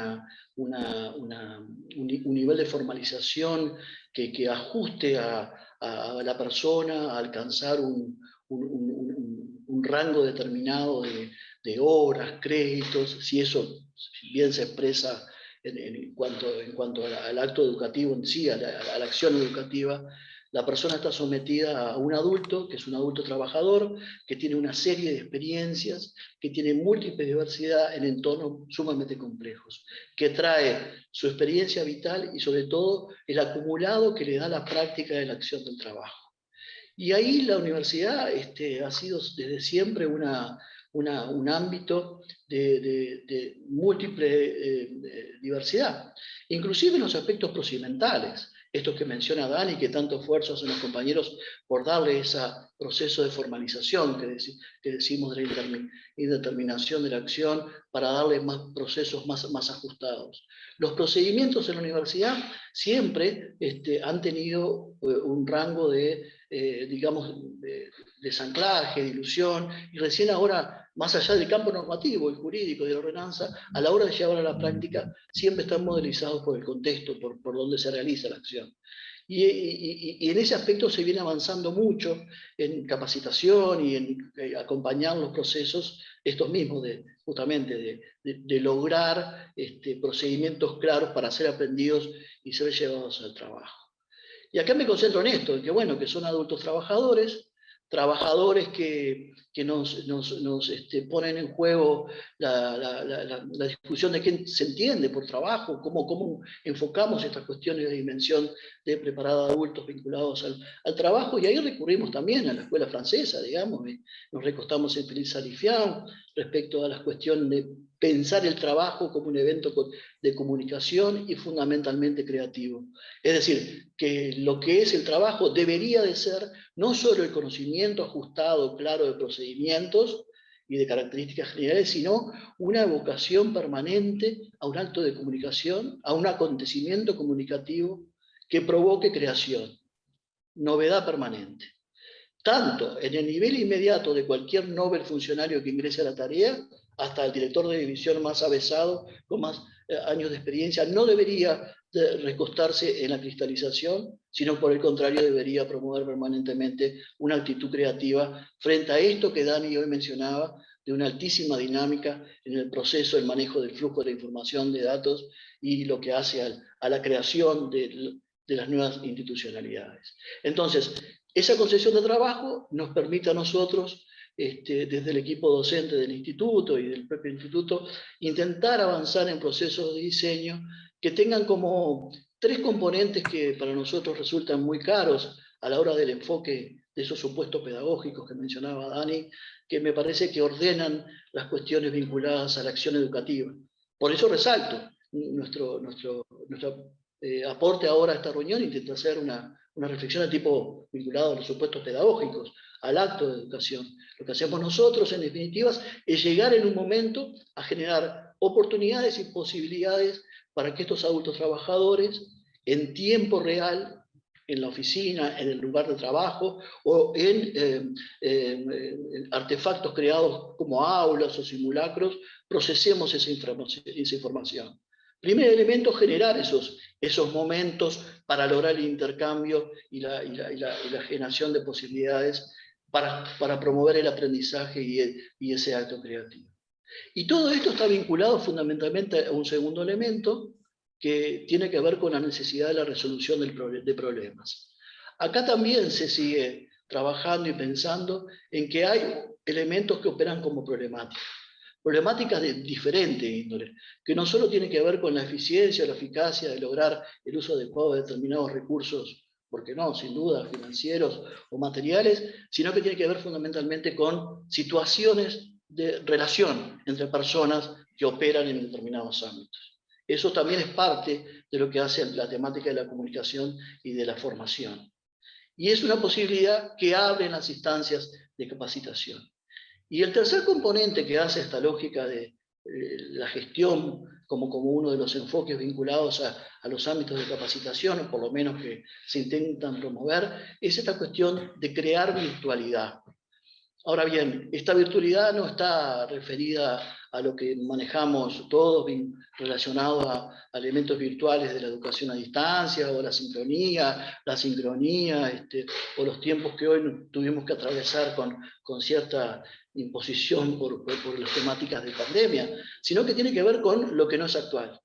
nivel de formalización que ajuste a la persona a alcanzar un rango determinado de horas, créditos, si eso bien se expresa en cuanto al acto educativo en sí, a la acción educativa. La persona está sometida a un adulto, que es un adulto trabajador, que tiene una serie de experiencias, que tiene múltiple diversidad en entornos sumamente complejos, que trae su experiencia vital y sobre todo el acumulado que le da la práctica de la acción del trabajo. Y ahí la universidad ha sido desde siempre un ámbito de múltiple diversidad, inclusive en los aspectos procedimentales. esto que menciona Dani, que tanto esfuerzo hacen los compañeros por darle ese proceso de formalización que decimos de la indeterminación de la acción, para darle más procesos más ajustados. Los procedimientos en la universidad siempre han tenido un rango de, digamos, de desanclaje, de ilusión, y recién ahora, más allá del campo normativo y jurídico de la ordenanza, a la hora de llevar a la práctica, siempre están modelizados por el contexto, por donde se realiza la acción. Y en ese aspecto se viene avanzando mucho en capacitación y en acompañar los procesos, estos mismos, justamente de lograr procedimientos claros para ser aprendidos y ser llevados al trabajo. Y acá me concentro en esto, en que, bueno, que son adultos trabajadores que nos ponen en juego la discusión de qué se entiende por trabajo, cómo enfocamos estas cuestiones de dimensión de preparar a adultos vinculados al trabajo, y ahí recurrimos también a la escuela francesa, digamos, nos recostamos en Félix Salifián respecto a las cuestiones de pensar el trabajo como un evento de comunicación y fundamentalmente creativo. Es decir, que lo que es el trabajo debería de ser no solo el conocimiento ajustado, claro, de procedimientos y de características generales, sino una vocación permanente a un acto de comunicación, a un acontecimiento comunicativo que provoque creación, novedad permanente. Tanto en el nivel inmediato de cualquier novel funcionario que ingrese a la tarea, hasta el director de división más avesado, con más años de experiencia, no debería recostarse en la cristalización, sino por el contrario debería promover permanentemente una actitud creativa frente a esto que Dani hoy mencionaba, de una altísima dinámica en el proceso, el manejo del flujo de información, de datos, y lo que hace a la creación de las nuevas institucionalidades. Entonces, esa concepción de trabajo nos permite a nosotros, desde el equipo docente del instituto y del propio instituto, intentar avanzar en procesos de diseño que tengan como tres componentes que para nosotros resultan muy caros a la hora del enfoque de esos supuestos pedagógicos que mencionaba Dani, que me parece que ordenan las cuestiones vinculadas a la acción educativa. Por eso resalto nuestro aporte ahora a esta reunión, intenta hacer una reflexión de tipo vinculado a los supuestos pedagógicos, al acto de educación. Lo que hacemos nosotros, en definitiva, es llegar en un momento a generar oportunidades y posibilidades para que estos adultos trabajadores, en tiempo real, en la oficina, en el lugar de trabajo, o en artefactos creados como aulas o simulacros, procesemos esa información. Primer elemento, generar esos momentos para lograr el intercambio y la generación de posibilidades para promover el aprendizaje y ese acto creativo. Y todo esto está vinculado fundamentalmente a un segundo elemento que tiene que ver con la necesidad de la resolución de problemas. Acá también se sigue trabajando y pensando en que hay elementos que operan como problemáticas de diferente índole, que no solo tienen que ver con la eficiencia o la eficacia de lograr el uso adecuado de determinados recursos, porque no, sin duda, financieros o materiales, sino que tiene que ver fundamentalmente con situaciones de relación entre personas que operan en determinados ámbitos. Eso también es parte de lo que hace la temática de la comunicación y de la formación. Y es una posibilidad que abren las instancias de capacitación. Y el tercer componente que hace esta lógica de la gestión como uno de los enfoques vinculados a los ámbitos de capacitación, o por lo menos que se intentan promover, es esta cuestión de crear virtualidad. Ahora bien, esta virtualidad no está referida a lo que manejamos todos relacionado a elementos virtuales de la educación a distancia, o la sincronía, o los tiempos que hoy tuvimos que atravesar con cierta imposición por las temáticas de pandemia, sino que tiene que ver con lo que no es actual.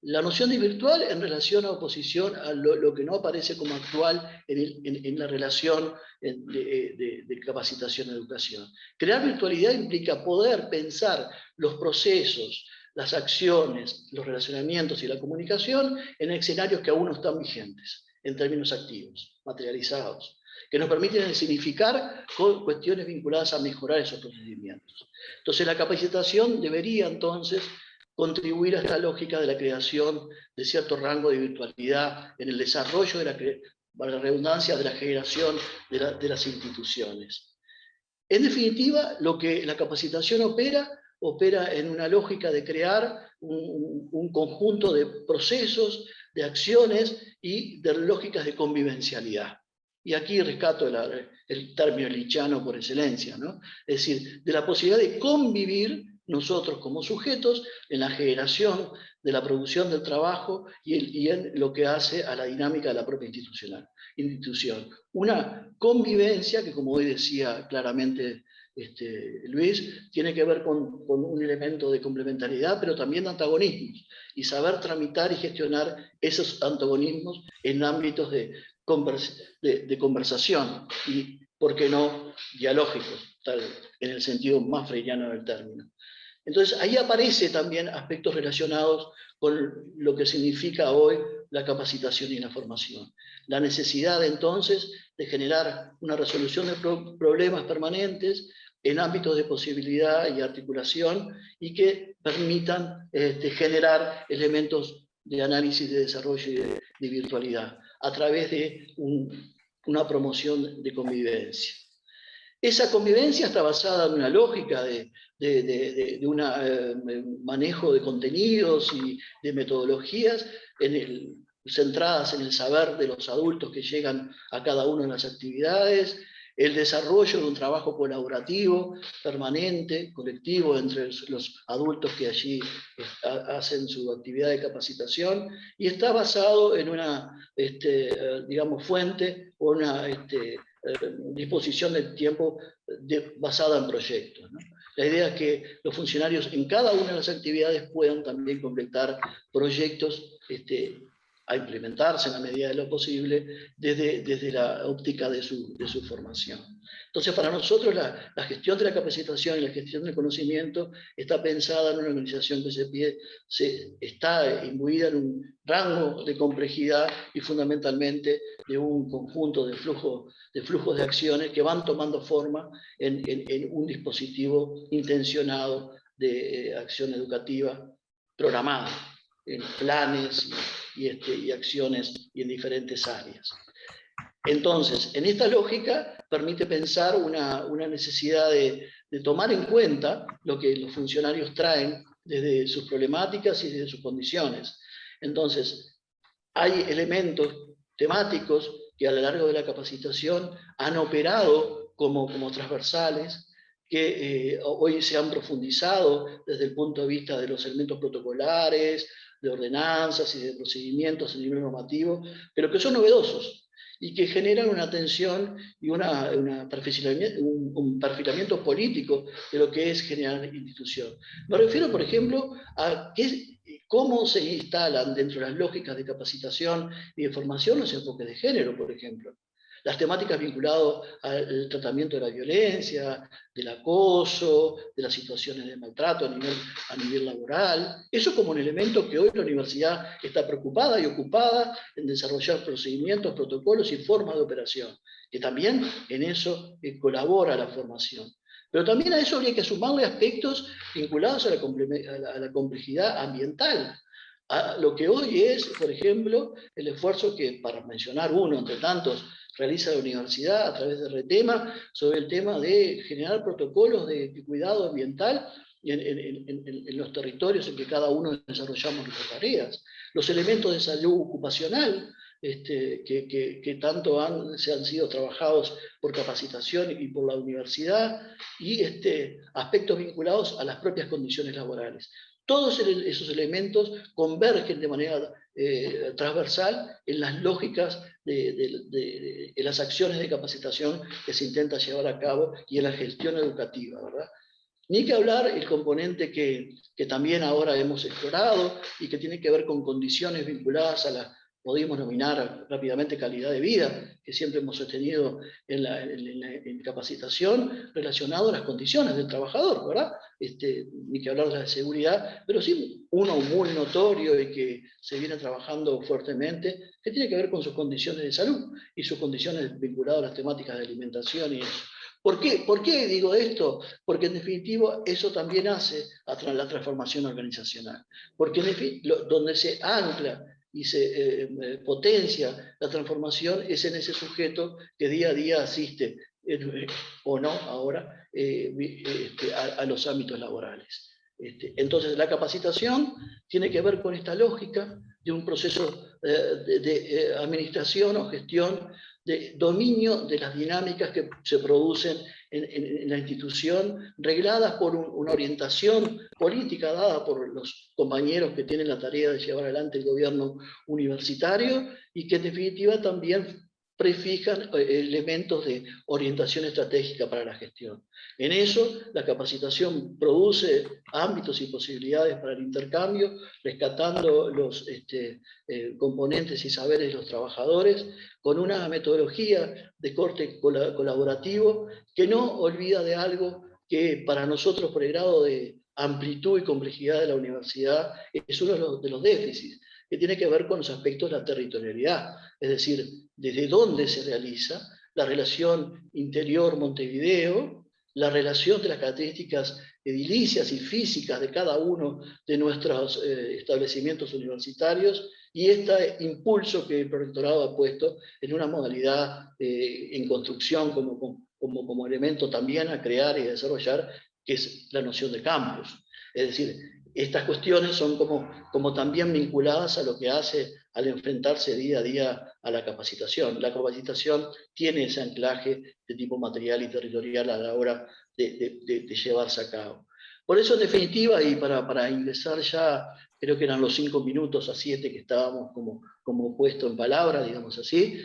La noción de virtual en relación a oposición a lo que no aparece como actual en la relación de capacitación-educación. Crear virtualidad implica poder pensar los procesos, las acciones, los relacionamientos y la comunicación en escenarios que aún no están vigentes, en términos activos, materializados, que nos permiten significar cuestiones vinculadas a mejorar esos procedimientos. Entonces la capacitación debería entonces contribuir a esta lógica de la creación de cierto rango de virtualidad en el desarrollo de la redundancia, de la generación de las instituciones. En definitiva, lo que la capacitación opera en una lógica de crear un conjunto de procesos, de acciones y de lógicas de convivencialidad. Y aquí rescato el término lichano por excelencia, ¿no? Es decir, de la posibilidad de convivir nosotros como sujetos en la generación de la producción del trabajo y en lo que hace a la dinámica de la propia institución. Una convivencia que, como hoy decía claramente Luis, tiene que ver con un elemento de complementariedad, pero también de antagonismos, y saber tramitar y gestionar esos antagonismos en ámbitos de conversación y, ¿por qué no, dialógicos, tal, en el sentido más freudiano del término. Entonces, ahí aparecen también aspectos relacionados con lo que significa hoy la capacitación y la formación. La necesidad, entonces, de generar una resolución de problemas permanentes en ámbitos de posibilidad y articulación y que permitan generar elementos de análisis, de desarrollo y de virtualidad a través de una promoción de convivencia. Esa convivencia está basada en una lógica de un manejo de contenidos y de metodologías centradas en el saber de los adultos que llegan a cada una de las actividades, el desarrollo de un trabajo colaborativo, permanente, colectivo, entre los adultos que allí hacen su actividad de capacitación, y está basado en una, digamos, fuente o una disposición del tiempo basada en proyectos, ¿no? La idea es que los funcionarios en cada una de las actividades puedan también completar proyectos a implementarse en la medida de lo posible desde la óptica de su formación. Entonces, para nosotros la gestión de la capacitación y la gestión del conocimiento está pensada en una organización que está imbuida en un rango de complejidad y fundamentalmente de un conjunto de flujos de acciones que van tomando forma en un dispositivo intencionado de acción educativa programada, en planes y acciones y en diferentes áreas. Entonces, en esta lógica permite pensar una necesidad de tomar en cuenta lo que los funcionarios traen desde sus problemáticas y desde sus condiciones. Entonces, hay elementos temáticos que a lo largo de la capacitación han operado como transversales, que hoy se han profundizado desde el punto de vista de los elementos protocolares, de ordenanzas y de procedimientos a nivel normativo, pero que son novedosos y que generan una atención y un perfilamiento político de lo que es generar institución. Me refiero, por ejemplo, a cómo se instalan dentro de las lógicas de capacitación y de formación los enfoques de género, por ejemplo. Las temáticas vinculadas al tratamiento de la violencia, del acoso, de las situaciones de maltrato a nivel laboral. Eso como un elemento que hoy la universidad está preocupada y ocupada en desarrollar procedimientos, protocolos y formas de operación, que también en eso colabora la formación. Pero también a eso habría que sumarle aspectos vinculados a la complejidad ambiental, a lo que hoy es, por ejemplo, el esfuerzo que, para mencionar uno entre tantos, realiza la universidad a través de RETEMA sobre el tema de generar protocolos de cuidado ambiental en los territorios en que cada uno desarrollamos nuestras tareas. Los elementos de salud ocupacional, que tanto se han sido trabajados por capacitación y por la universidad, y aspectos vinculados a las propias condiciones laborales. Todos esos elementos convergen de manera transversal en las lógicas de las acciones de capacitación que se intenta llevar a cabo y en la gestión educativa, ¿verdad? Ni que hablar el componente que también ahora hemos explorado y que tiene que ver con condiciones vinculadas a la, podemos nominar rápidamente, calidad de vida, que siempre hemos sostenido en capacitación relacionado a las condiciones del trabajador, ¿verdad? Ni que hablar de la seguridad, pero sí uno muy notorio y que se viene trabajando fuertemente, que tiene que ver con sus condiciones de salud y sus condiciones vinculadas a las temáticas de alimentación y eso. ¿Por qué digo esto? Porque en definitiva eso también hace a la transformación organizacional. Porque donde se ancla y se potencia la transformación es en ese sujeto que día a día asiste, o no ahora, a los ámbitos laborales. Entonces la capacitación tiene que ver con esta lógica de un proceso de administración o gestión, de dominio de las dinámicas que se producen en la institución, regladas por una orientación política dada por los compañeros que tienen la tarea de llevar adelante el gobierno universitario, y que en definitiva también prefijan elementos de orientación estratégica para la gestión. En eso, la capacitación produce ámbitos y posibilidades para el intercambio, rescatando los componentes y saberes de los trabajadores, con una metodología de corte colaborativo que no olvida de algo que para nosotros, por el grado de amplitud y complejidad de la universidad, es uno de los déficits, que tiene que ver con los aspectos de la territorialidad, es decir, desde dónde se realiza, la relación interior-Montevideo, la relación de las características edilicias y físicas de cada uno de nuestros establecimientos universitarios, y este impulso que el Prorectorado ha puesto en una modalidad en construcción como elemento también a crear y a desarrollar, que es la noción de campus. Es decir, estas cuestiones son como también vinculadas a lo que hace al enfrentarse día a día a la capacitación. La capacitación tiene ese anclaje de tipo material y territorial a la hora de llevarse a cabo. Por eso, en definitiva, y para ingresar ya, creo que eran los 5 minutos a 7 que estábamos como puesto en palabra, digamos así,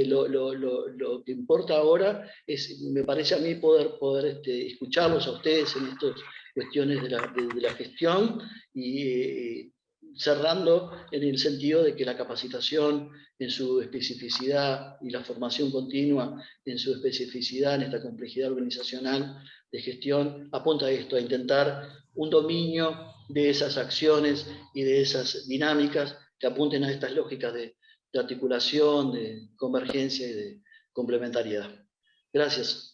lo que importa ahora es, me parece a mí, poder escucharlos a ustedes en estas cuestiones de la gestión, y cerrando en el sentido de que la capacitación en su especificidad y la formación continua en su especificidad en esta complejidad organizacional de gestión apunta a esto, a intentar un dominio de esas acciones y de esas dinámicas que apunten a estas lógicas de articulación, de convergencia y de complementariedad. Gracias.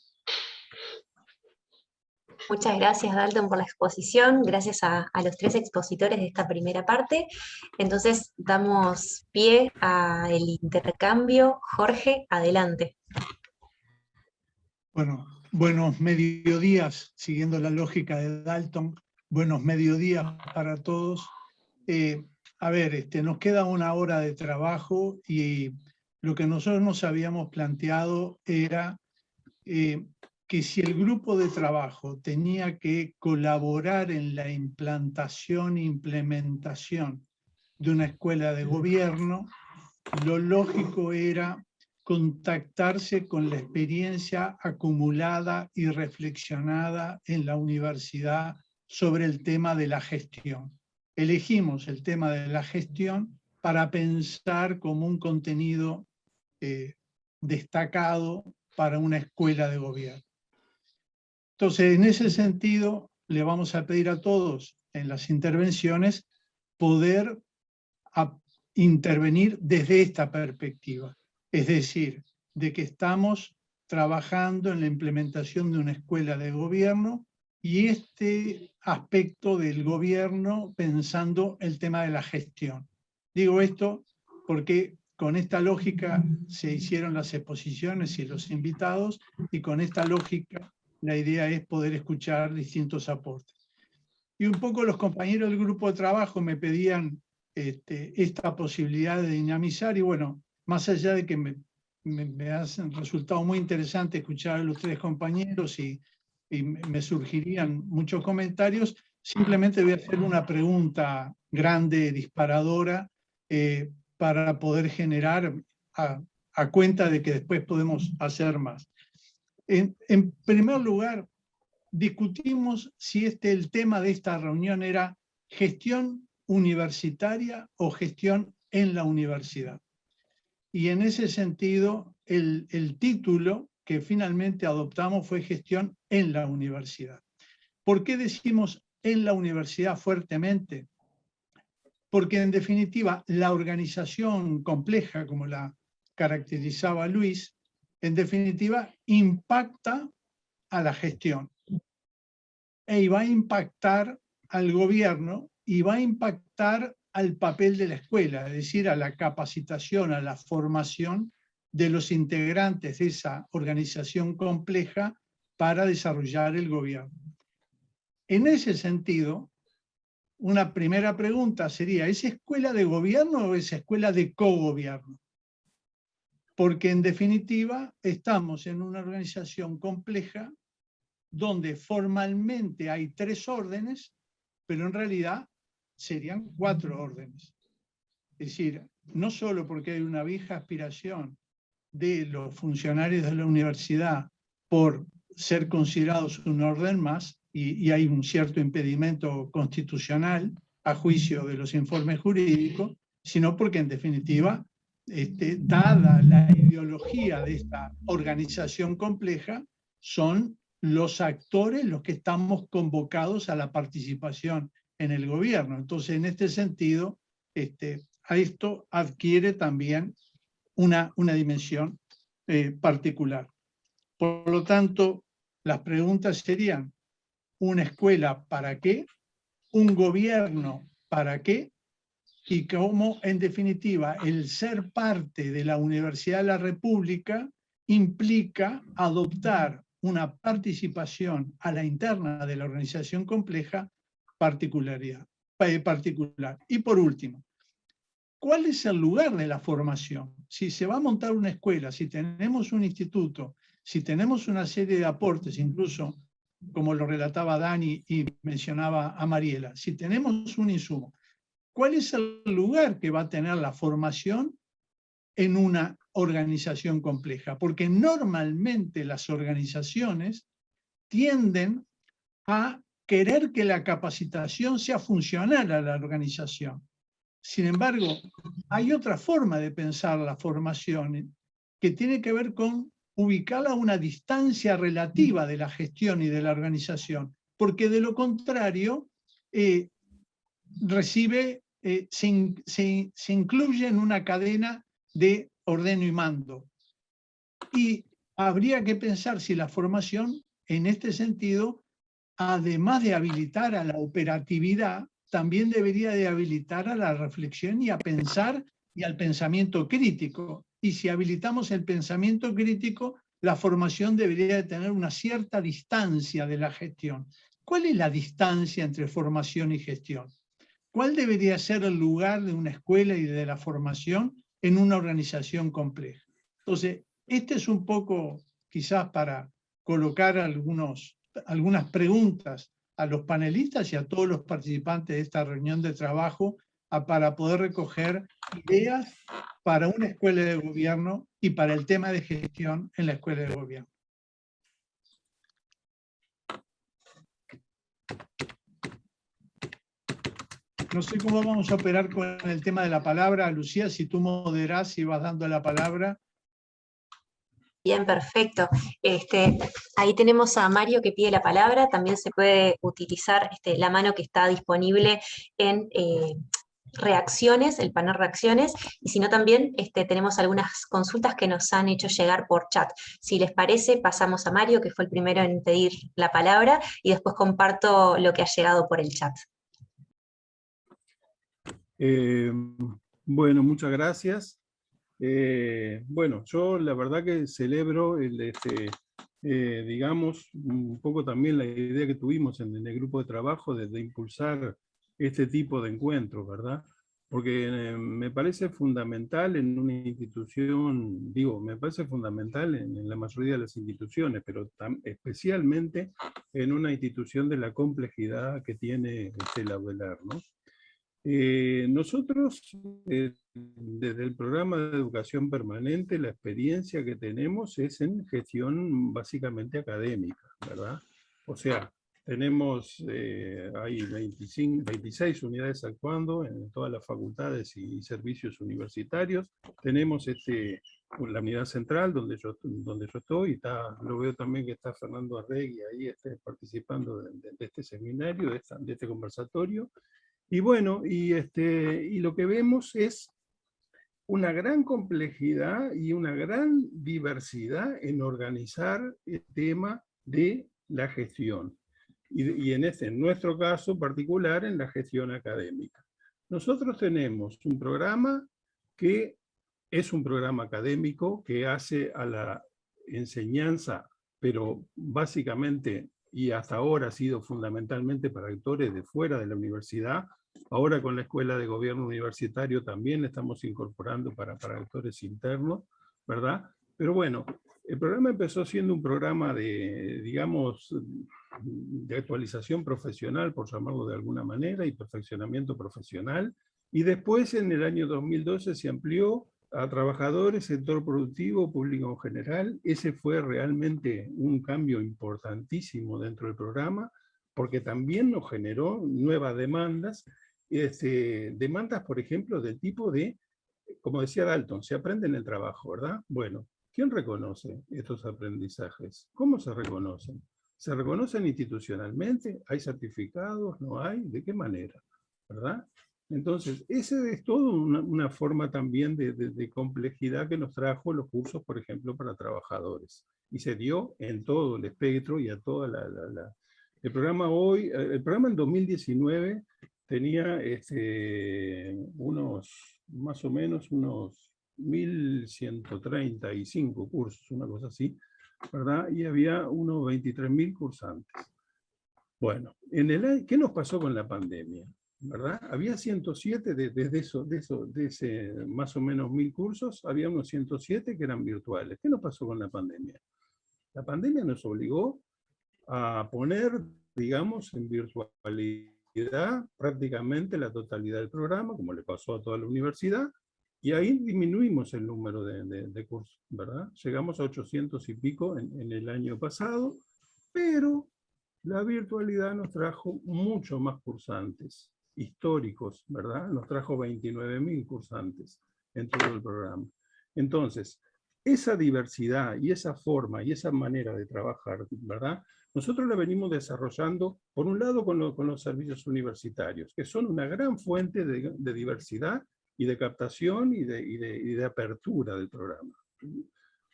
Muchas gracias, Dalton, por la exposición. Gracias a los 3 expositores de esta primera parte. Entonces, damos pie al intercambio. Jorge, adelante. Bueno, buenos mediodías, siguiendo la lógica de Dalton. Buenos mediodías para todos. A ver, nos queda 1 hora de trabajo, y lo que nosotros nos habíamos planteado era que si el grupo de trabajo tenía que colaborar en la implantación e implementación de una escuela de gobierno, lo lógico era contactarse con la experiencia acumulada y reflexionada en la universidad sobre el tema de la gestión. Elegimos el tema de la gestión para pensar como un contenido destacado para una escuela de gobierno. Entonces, en ese sentido, le vamos a pedir a todos en las intervenciones poder intervenir desde esta perspectiva. Es decir, de que estamos trabajando en la implementación de una escuela de gobierno, y este aspecto del gobierno pensando el tema de la gestión. Digo esto porque con esta lógica se hicieron las exposiciones y los invitados, y con esta lógica la idea es poder escuchar distintos aportes. Y un poco los compañeros del grupo de trabajo me pedían esta posibilidad de dinamizar, y bueno, más allá de que me ha resultado muy interesante escuchar a los 3 compañeros y me surgirían muchos comentarios, simplemente voy a hacer una pregunta grande, disparadora, para poder generar a cuenta de que después podemos hacer más. En primer lugar, discutimos si el tema de esta reunión era gestión universitaria o gestión en la universidad. Y en ese sentido, el título que finalmente adoptamos fue gestión en la universidad. ¿Por qué decimos en la universidad fuertemente? Porque en definitiva la organización compleja, como la caracterizaba Luis, en definitiva impacta a la gestión. Y va a impactar al gobierno y va a impactar al papel de la escuela, es decir, a la capacitación, a la formación de los integrantes de esa organización compleja para desarrollar el gobierno. En ese sentido, una primera pregunta sería, ¿es escuela de gobierno o es escuela de cogobierno? Porque en definitiva estamos en una organización compleja donde formalmente hay 3 órdenes, pero en realidad serían 4 órdenes. Es decir, no solo porque hay una vieja aspiración de los funcionarios de la universidad por ser considerados un orden más, y hay un cierto impedimento constitucional a juicio de los informes jurídicos, sino porque en definitiva, dada la ideología de esta organización compleja, son los actores los que estamos convocados a la participación en el gobierno. Entonces, en este sentido, a esto adquiere también una dimensión particular. Por lo tanto, las preguntas serían, ¿una escuela para qué? ¿Un gobierno para qué? Y cómo, en definitiva, el ser parte de la Universidad de la República implica adoptar una participación a la interna de la organización compleja particular. Y por último, ¿cuál es el lugar de la formación? Si se va a montar una escuela, si tenemos un instituto, si tenemos una serie de aportes, incluso como lo relataba Dani y mencionaba a Mariela, si tenemos un insumo, ¿cuál es el lugar que va a tener la formación en una organización compleja? Porque normalmente las organizaciones tienden a querer que la capacitación sea funcional a la organización. Sin embargo, hay otra forma de pensar la formación que tiene que ver con ubicarla a una distancia relativa de la gestión y de la organización, porque de lo contrario se incluye en una cadena de ordeno y mando. Y habría que pensar si la formación, en este sentido, además de habilitar a la operatividad, también debería de habilitar a la reflexión y a pensar y al pensamiento crítico. Y si habilitamos el pensamiento crítico, la formación debería de tener una cierta distancia de la gestión. ¿Cuál es la distancia entre formación y gestión? ¿Cuál debería ser el lugar de una escuela y de la formación en una organización compleja? Entonces, este es un poco, quizás para colocar algunas preguntas a los panelistas y a todos los participantes de esta reunión de trabajo para poder recoger ideas para una escuela de gobierno y para el tema de gestión en la escuela de gobierno. No sé cómo vamos a operar con el tema de la palabra. Lucía, si tú moderás y vas dando la palabra. Bien, perfecto. Ahí tenemos a Mario que pide la palabra. También se puede utilizar la mano que está disponible en reacciones, el panel reacciones, y si no también tenemos algunas consultas que nos han hecho llegar por chat. Si les parece, pasamos a Mario, que fue el primero en pedir la palabra, y después comparto lo que ha llegado por el chat. Bueno, muchas gracias. Bueno, yo la verdad que celebro digamos, un poco también la idea que tuvimos en el grupo de trabajo de impulsar este tipo de encuentros, ¿verdad? Porque me parece fundamental en una institución, me parece fundamental en la mayoría de las instituciones, pero especialmente en una institución de la complejidad que tiene la UELAR, ¿no? Nosotros, desde el programa de educación permanente, la experiencia que tenemos es en gestión básicamente académica, ¿verdad? O sea, tenemos, hay 26 unidades actuando en todas las facultades y servicios universitarios. Tenemos la unidad central donde yo estoy, lo veo también que está Fernando Arregui ahí participando de este seminario, de este conversatorio. Y bueno, y lo que vemos es una gran complejidad y una gran diversidad en organizar el tema de la gestión. Y en nuestro caso particular, en la gestión académica. Nosotros tenemos un programa que es un programa académico que hace a la enseñanza, pero básicamente, y hasta ahora ha sido fundamentalmente para actores de fuera de la universidad. Ahora con la Escuela de Gobierno Universitario también estamos incorporando para actores internos, ¿verdad? Pero bueno, el programa empezó siendo un programa de, digamos, de actualización profesional, por llamarlo de alguna manera, y perfeccionamiento profesional, y después en el año 2012 se amplió a trabajadores, sector productivo, público en general. Ese fue realmente un cambio importantísimo dentro del programa, porque también nos generó nuevas demandas, demandas, por ejemplo, del tipo de, como decía Dalton, se aprende en el trabajo, ¿verdad? Bueno, ¿quién reconoce estos aprendizajes? ¿Cómo se reconocen? ¿Se reconocen institucionalmente? ¿Hay certificados? ¿No hay? ¿De qué manera? ¿Verdad? Entonces, ese es todo una forma también de complejidad que nos trajo los cursos, por ejemplo, para trabajadores. Y se dio en todo el espectro y a toda El programa hoy, el programa en 2019 tenía más o menos unos 1.135 cursos, una cosa así, ¿verdad? Y había unos 23.000 cursantes. Bueno, ¿qué nos pasó con la pandemia? ¿Verdad? Había 107 de ese más o menos 1.000 cursos, había unos 107 que eran virtuales. ¿Qué nos pasó con la pandemia? La pandemia nos obligó a poner, digamos, en virtualidad prácticamente la totalidad del programa, como le pasó a toda la universidad, y ahí disminuimos el número de cursos, ¿verdad? Llegamos a 800 y pico en el año pasado, pero la virtualidad nos trajo mucho más cursantes históricos, ¿verdad? Nos trajo 29.000 cursantes en todo el programa. Entonces, esa diversidad y esa forma y esa manera de trabajar, ¿verdad? Nosotros la venimos desarrollando, por un lado, con los servicios universitarios, que son una gran fuente de diversidad y de captación y de apertura del programa.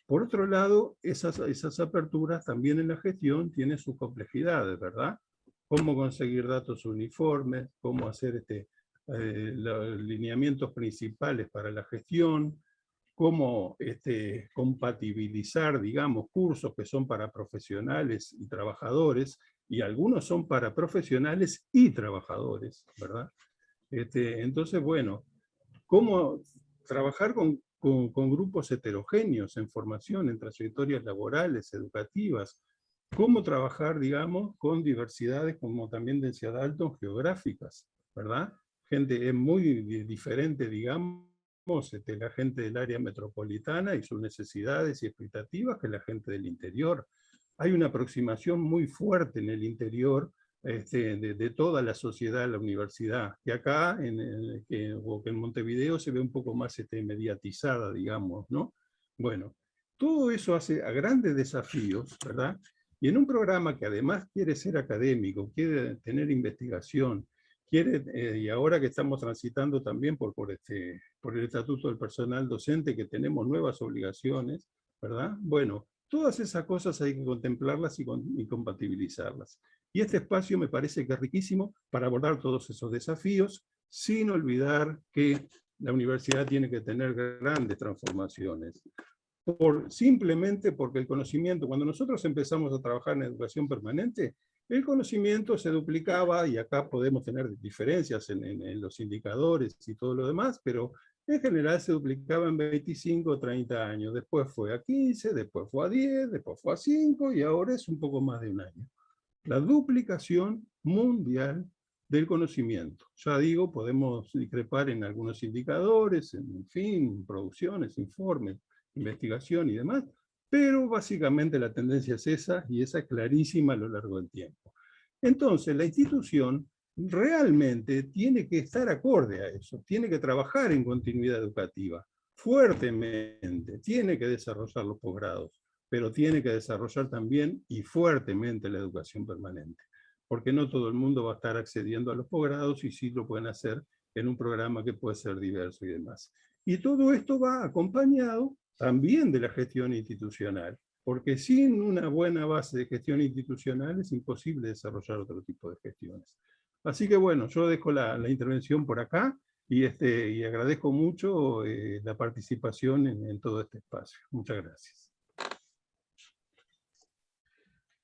Por otro lado, esas aperturas también en la gestión tienen sus complejidades, ¿verdad? Cómo conseguir datos uniformes, cómo hacer los lineamientos principales para la gestión, cómo compatibilizar, digamos, cursos que son para profesionales y trabajadores, y algunos son para profesionales y trabajadores, ¿verdad? Entonces, bueno, cómo trabajar con grupos heterogéneos en formación, en trayectorias laborales, educativas, cómo trabajar, digamos, con diversidades, como también decía Dalton, geográficas, ¿verdad? Gente es muy diferente, digamos, la gente del área metropolitana y sus necesidades y expectativas que la gente del interior. Hay una aproximación muy fuerte en el interior de toda la sociedad a la universidad, que acá, que en Montevideo se ve un poco más mediatizada, digamos, ¿no? Bueno, todo eso hace a grandes desafíos, ¿verdad? Y en un programa que además quiere ser académico, quiere tener investigación, y ahora que estamos transitando también por el Estatuto del Personal Docente, que tenemos nuevas obligaciones, ¿verdad? Bueno, todas esas cosas hay que contemplarlas y compatibilizarlas. Y este espacio me parece que es riquísimo para abordar todos esos desafíos, sin olvidar que la universidad tiene que tener grandes transformaciones. Simplemente porque el conocimiento, cuando nosotros empezamos a trabajar en educación permanente, el conocimiento se duplicaba, y acá podemos tener diferencias en los indicadores y todo lo demás, pero en general se duplicaba en 25 o 30 años. Después fue a 15, después fue a 10, después fue a 5, y ahora es un poco más de un año. La duplicación mundial del conocimiento. Ya digo, podemos discrepar en algunos indicadores, en fin, producciones, informes, investigación y demás, pero básicamente la tendencia es esa, y esa es clarísima a lo largo del tiempo. Entonces, la institución realmente tiene que estar acorde a eso, tiene que trabajar en continuidad educativa, fuertemente, tiene que desarrollar los posgrados, pero tiene que desarrollar también y fuertemente la educación permanente, porque no todo el mundo va a estar accediendo a los posgrados, y sí lo pueden hacer en un programa que puede ser diverso y demás. Y todo esto va acompañado también de la gestión institucional. porque sin una buena base de gestión institucional es imposible desarrollar otro tipo de gestiones. Así que bueno, yo dejo la intervención por acá y agradezco mucho la participación en todo este espacio. Muchas gracias.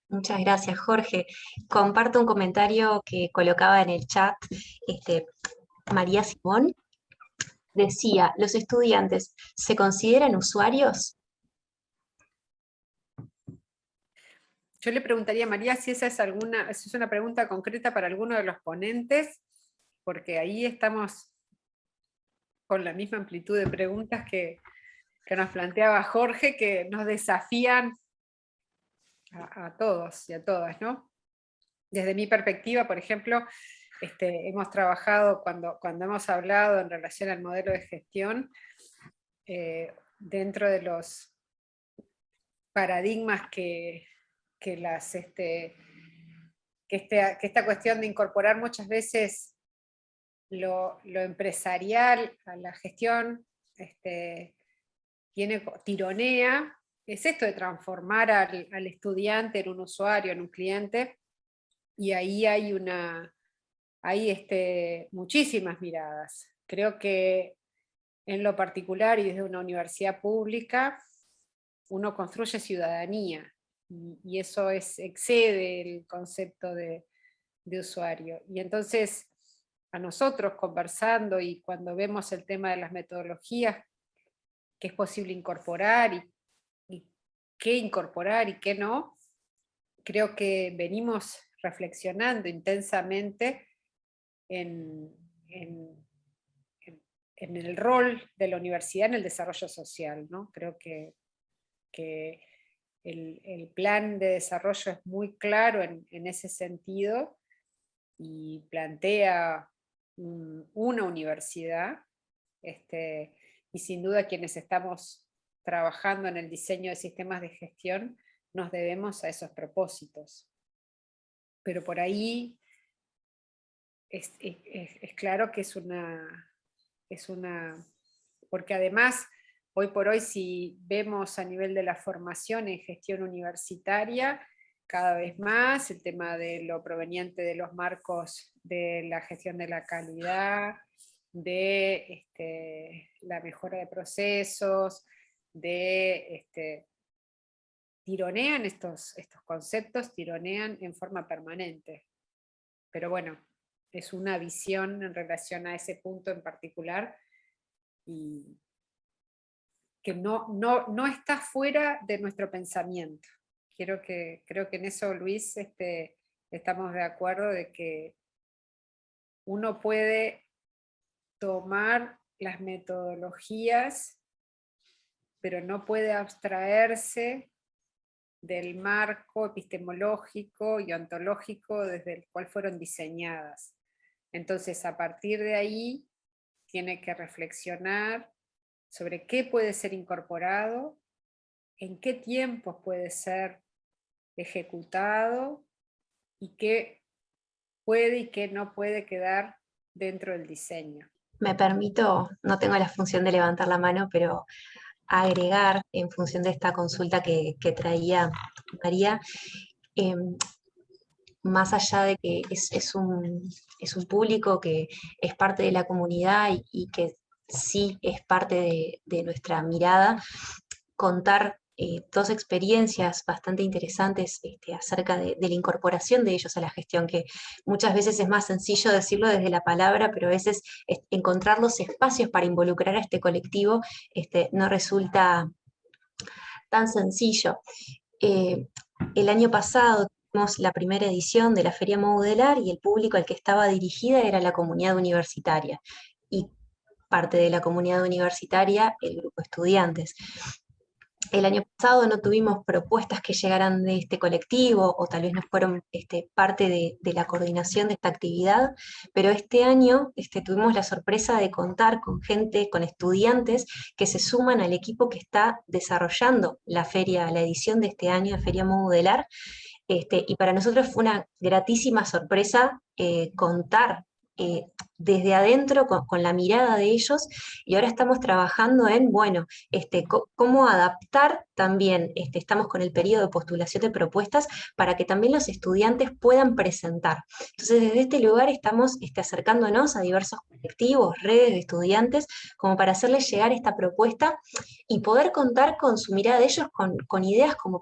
Muchas gracias, Jorge. Comparto un comentario que colocaba en el chat María Simón. Decía, ¿los estudiantes se consideran usuarios? Yo le preguntaría a María si esa es una pregunta concreta para alguno de los ponentes, porque ahí estamos con la misma amplitud de preguntas que nos planteaba Jorge, que nos desafían a todos y a todas, ¿no? Desde mi perspectiva, por ejemplo, hemos trabajado, cuando hemos hablado en relación al modelo de gestión, dentro de los paradigmas que esta cuestión de incorporar muchas veces lo empresarial a la gestión tironea, es esto de transformar al estudiante en un usuario, en un cliente, y ahí hay muchísimas miradas. Creo que en lo particular y desde una universidad pública, uno construye ciudadanía, y eso excede el concepto de usuario. Y entonces, a nosotros conversando y cuando vemos el tema de las metodologías, que es posible incorporar y qué incorporar y qué no, creo que venimos reflexionando intensamente en el rol de la universidad en el desarrollo social, ¿no? Creo que el plan de desarrollo es muy claro en ese sentido y plantea una universidad, y sin duda quienes estamos trabajando en el diseño de sistemas de gestión nos debemos a esos propósitos. Pero por ahí es claro que porque además, hoy por hoy, si vemos a nivel de la formación en gestión universitaria, cada vez más el tema de lo proveniente de los marcos de la gestión de la calidad, de la mejora de procesos, tironean estos conceptos, tironean en forma permanente. Pero bueno, es una visión en relación a ese punto en particular, y que no está fuera de nuestro pensamiento. Creo que en eso, Luis, estamos de acuerdo de que uno puede tomar las metodologías, pero no puede abstraerse del marco epistemológico y ontológico desde el cual fueron diseñadas. Entonces, a partir de ahí, tiene que reflexionar sobre qué puede ser incorporado, en qué tiempos puede ser ejecutado, y qué puede y qué no puede quedar dentro del diseño. Me permito, no tengo la función de levantar la mano, pero agregar en función de esta consulta que traía María, más allá de que es un público que es parte de la comunidad y que sí es parte de nuestra mirada, contar dos experiencias bastante interesantes acerca de la incorporación de ellos a la gestión, que muchas veces es más sencillo decirlo desde la palabra, pero a veces encontrar los espacios para involucrar a este colectivo no resulta tan sencillo. El año pasado tuvimos la primera edición de la Feria Modular y el público al que estaba dirigida era la comunidad universitaria, y parte de la comunidad universitaria, el grupo de estudiantes. El año pasado no tuvimos propuestas que llegaran de este colectivo, o tal vez no fueron parte de la coordinación de esta actividad, pero este año tuvimos la sorpresa de contar con gente, con estudiantes que se suman al equipo que está desarrollando la feria, la edición de este año, la Feria Modular, y para nosotros fue una gratísima sorpresa contar desde adentro, con la mirada de ellos, y ahora estamos trabajando en, bueno, cómo adaptar también, estamos con el periodo de postulación de propuestas para que también los estudiantes puedan presentar. Entonces, desde este lugar estamos acercándonos a diversos colectivos, redes de estudiantes, como para hacerles llegar esta propuesta y poder contar con su mirada de ellos, con ideas como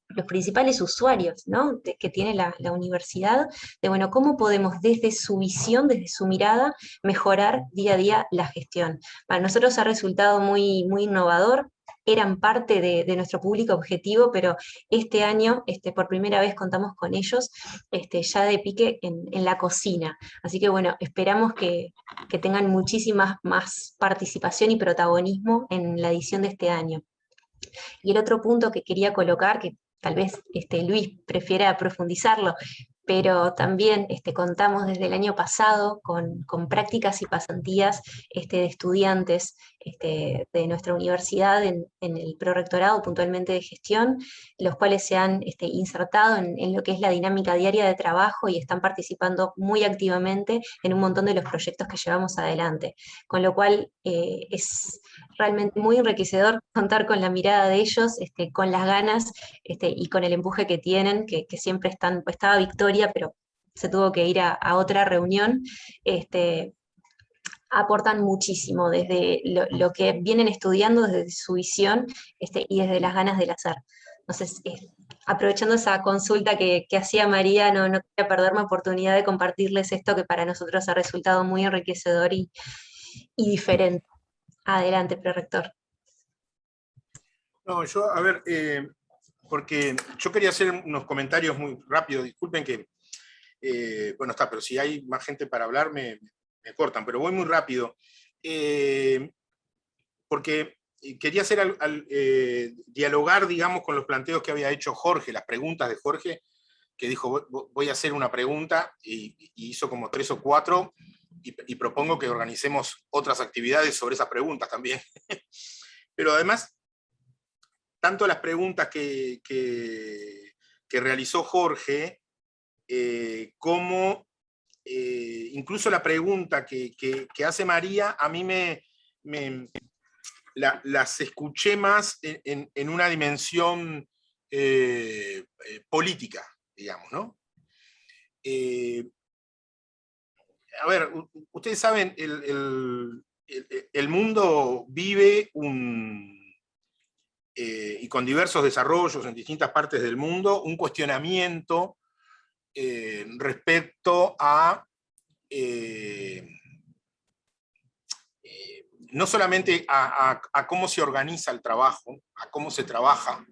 los principales usuarios, ¿no?, que tiene la universidad, de bueno, cómo podemos desde su visión, desde su mirada, mejorar día a día la gestión. Para nosotros ha resultado muy, muy innovador, eran parte de nuestro público objetivo, pero este año, por primera vez contamos con ellos, ya de pique en la cocina. Así que bueno, esperamos que tengan muchísima más participación y protagonismo en la edición de este año. Y el otro punto que quería colocar, que tal vez Luis prefiera profundizarlo, pero también contamos desde el año pasado con prácticas y pasantías de estudiantes de nuestra universidad en el prorectorado, puntualmente de gestión, los cuales se han insertado en lo que es la dinámica diaria de trabajo y están participando muy activamente en un montón de los proyectos que llevamos adelante. Con lo cual es realmente muy enriquecedor contar con la mirada de ellos, con las ganas y con el empuje que tienen, que siempre están. Pues estaba Victoria, pero se tuvo que ir a otra reunión. Aportan muchísimo desde lo que vienen estudiando, desde su visión y desde las ganas del hacer. Entonces, aprovechando esa consulta que hacía María, no quería perderme oportunidad de compartirles esto que para nosotros ha resultado muy enriquecedor y diferente. Adelante, prorector. No, yo, a ver, porque yo quería hacer unos comentarios muy rápidos, disculpen que, bueno, está, pero si hay más gente para hablar me cortan, pero voy muy rápido, porque quería hacer dialogar, digamos, con los planteos que había hecho Jorge, las preguntas de Jorge, que dijo, voy a hacer una pregunta, y hizo como 3 o 4, y propongo que organicemos otras actividades sobre esas preguntas también. Pero además, tanto las preguntas que realizó Jorge, como incluso la pregunta que hace María, a mí las escuché más en una dimensión política, digamos, ¿no? A ver, ustedes saben, el mundo vive y con diversos desarrollos en distintas partes del mundo, un cuestionamiento respecto a no solamente a cómo se organiza el trabajo, a cómo se trabaja,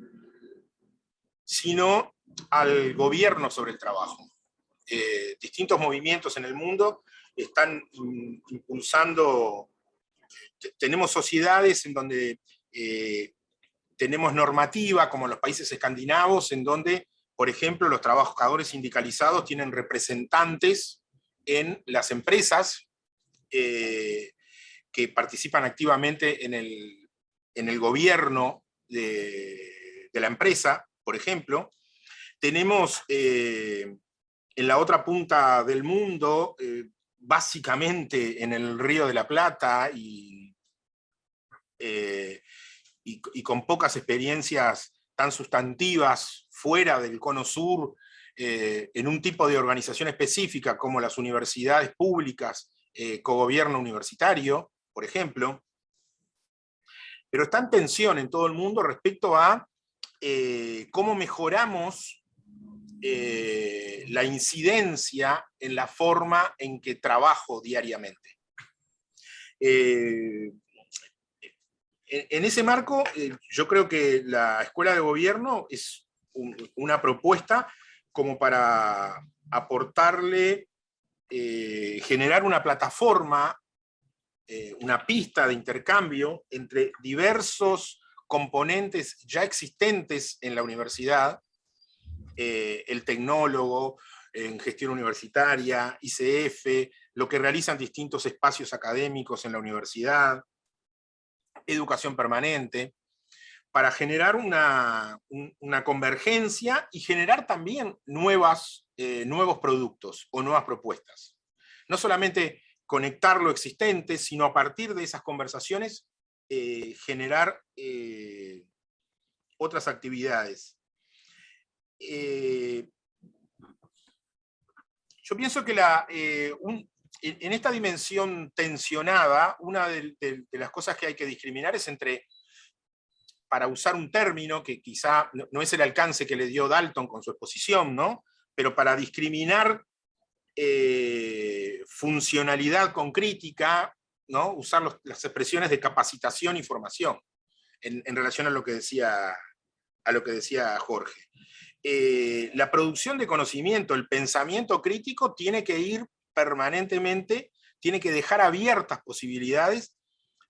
sino al gobierno sobre el trabajo. Distintos movimientos en el mundo están impulsando, tenemos sociedades en donde tenemos normativa, como en los países escandinavos, en donde, por ejemplo, los trabajadores sindicalizados tienen representantes en las empresas que participan activamente en el gobierno de la empresa, por ejemplo. Tenemos en la otra punta del mundo, básicamente en el Río de la Plata y con pocas experiencias tan sustantivas fuera del cono sur, en un tipo de organización específica como las universidades públicas, cogobierno universitario, por ejemplo. Pero está en tensión en todo el mundo respecto a cómo mejoramos la incidencia en la forma en que trabajo diariamente. En ese marco, yo creo que la Escuela de Gobierno es una propuesta como para aportarle, generar una plataforma, una pista de intercambio entre diversos componentes ya existentes en la universidad, el tecnólogo en gestión universitaria, ICF, lo que realizan distintos espacios académicos en la universidad, educación permanente, para generar una convergencia y generar también nuevos productos o nuevas propuestas. No solamente conectar lo existente, sino a partir de esas conversaciones generar otras actividades. Yo pienso que en esta dimensión tensionada, una de las cosas que hay que discriminar es entre, para usar un término que quizá no es el alcance que le dio Dalton con su exposición, ¿no? Pero para discriminar funcionalidad con crítica, ¿no? Usar las expresiones de capacitación y formación en relación a lo que decía Jorge. La producción de conocimiento, el pensamiento crítico tiene que ir permanentemente, tiene que dejar abiertas posibilidades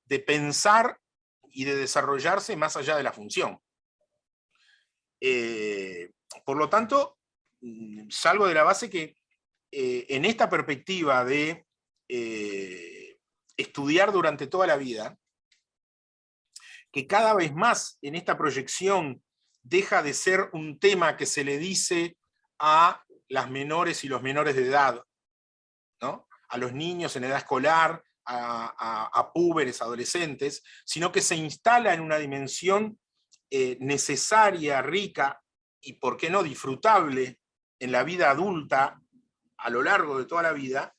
de pensar y de desarrollarse más allá de la función. Por lo tanto, salgo de la base que en esta perspectiva de estudiar durante toda la vida, que cada vez más en esta proyección deja de ser un tema que se le dice a las menores y los menores de edad, ¿no? A los niños en edad escolar, a púberes, adolescentes, sino que se instala en una dimensión necesaria, rica y, por qué no, disfrutable en la vida adulta a lo largo de toda la vida.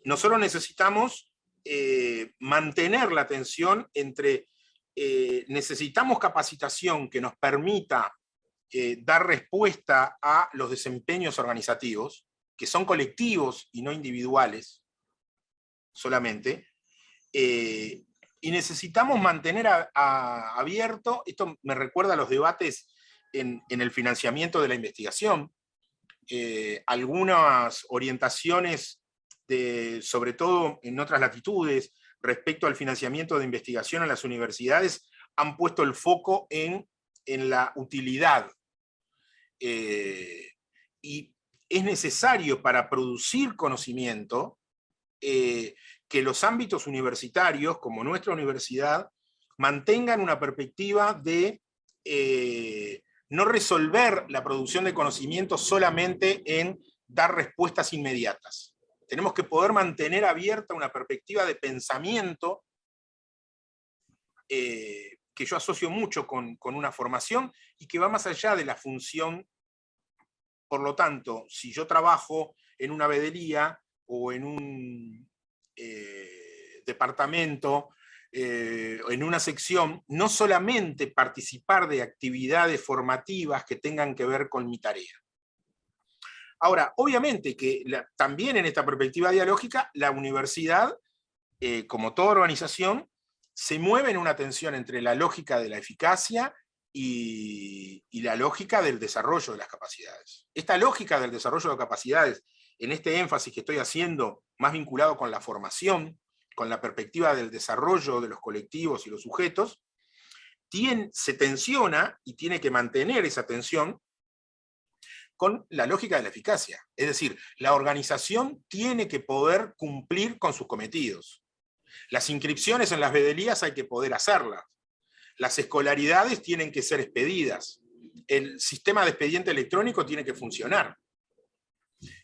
Nosotros necesitamos mantener la tensión entre necesitamos capacitación que nos permita dar respuesta a los desempeños organizativos, que son colectivos y no individuales solamente, y necesitamos mantener abierto, esto me recuerda a los debates en el financiamiento de la investigación, algunas orientaciones, sobre todo en otras latitudes, respecto al financiamiento de investigación en las universidades, han puesto el foco en la utilidad. Y es necesario para producir conocimiento que los ámbitos universitarios, como nuestra universidad, mantengan una perspectiva de no resolver la producción de conocimiento solamente en dar respuestas inmediatas. Tenemos que poder mantener abierta una perspectiva de pensamiento que yo asocio mucho con una formación y que va más allá de la función. Por lo tanto, si yo trabajo en una veeduría o en un departamento, en una sección, no solamente participar de actividades formativas que tengan que ver con mi tarea. Ahora, obviamente que también en esta perspectiva dialógica, la universidad, como toda organización, se mueve en una tensión entre la lógica de la eficacia y la lógica del desarrollo de las capacidades. Esta lógica del desarrollo de capacidades, en este énfasis que estoy haciendo, más vinculado con la formación, con la perspectiva del desarrollo de los colectivos y los sujetos, se tensiona y tiene que mantener esa tensión con la lógica de la eficacia. Es decir, la organización tiene que poder cumplir con sus cometidos. Las inscripciones en las veedurías hay que poder hacerlas. Las escolaridades tienen que ser expedidas. El sistema de expediente electrónico tiene que funcionar.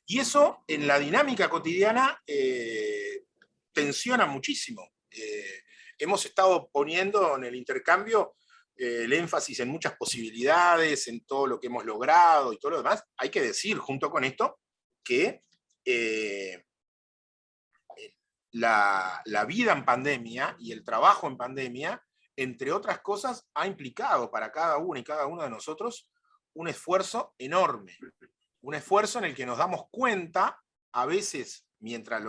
Y eso, en la dinámica cotidiana, tensiona muchísimo. Hemos estado poniendo en el intercambio el énfasis en muchas posibilidades, en todo lo que hemos logrado y todo lo demás. Hay que decir, junto con esto, que la vida en pandemia y el trabajo en pandemia, entre otras cosas, ha implicado para cada uno y cada uno de nosotros un esfuerzo enorme. Un esfuerzo en el que nos damos cuenta, a veces mientras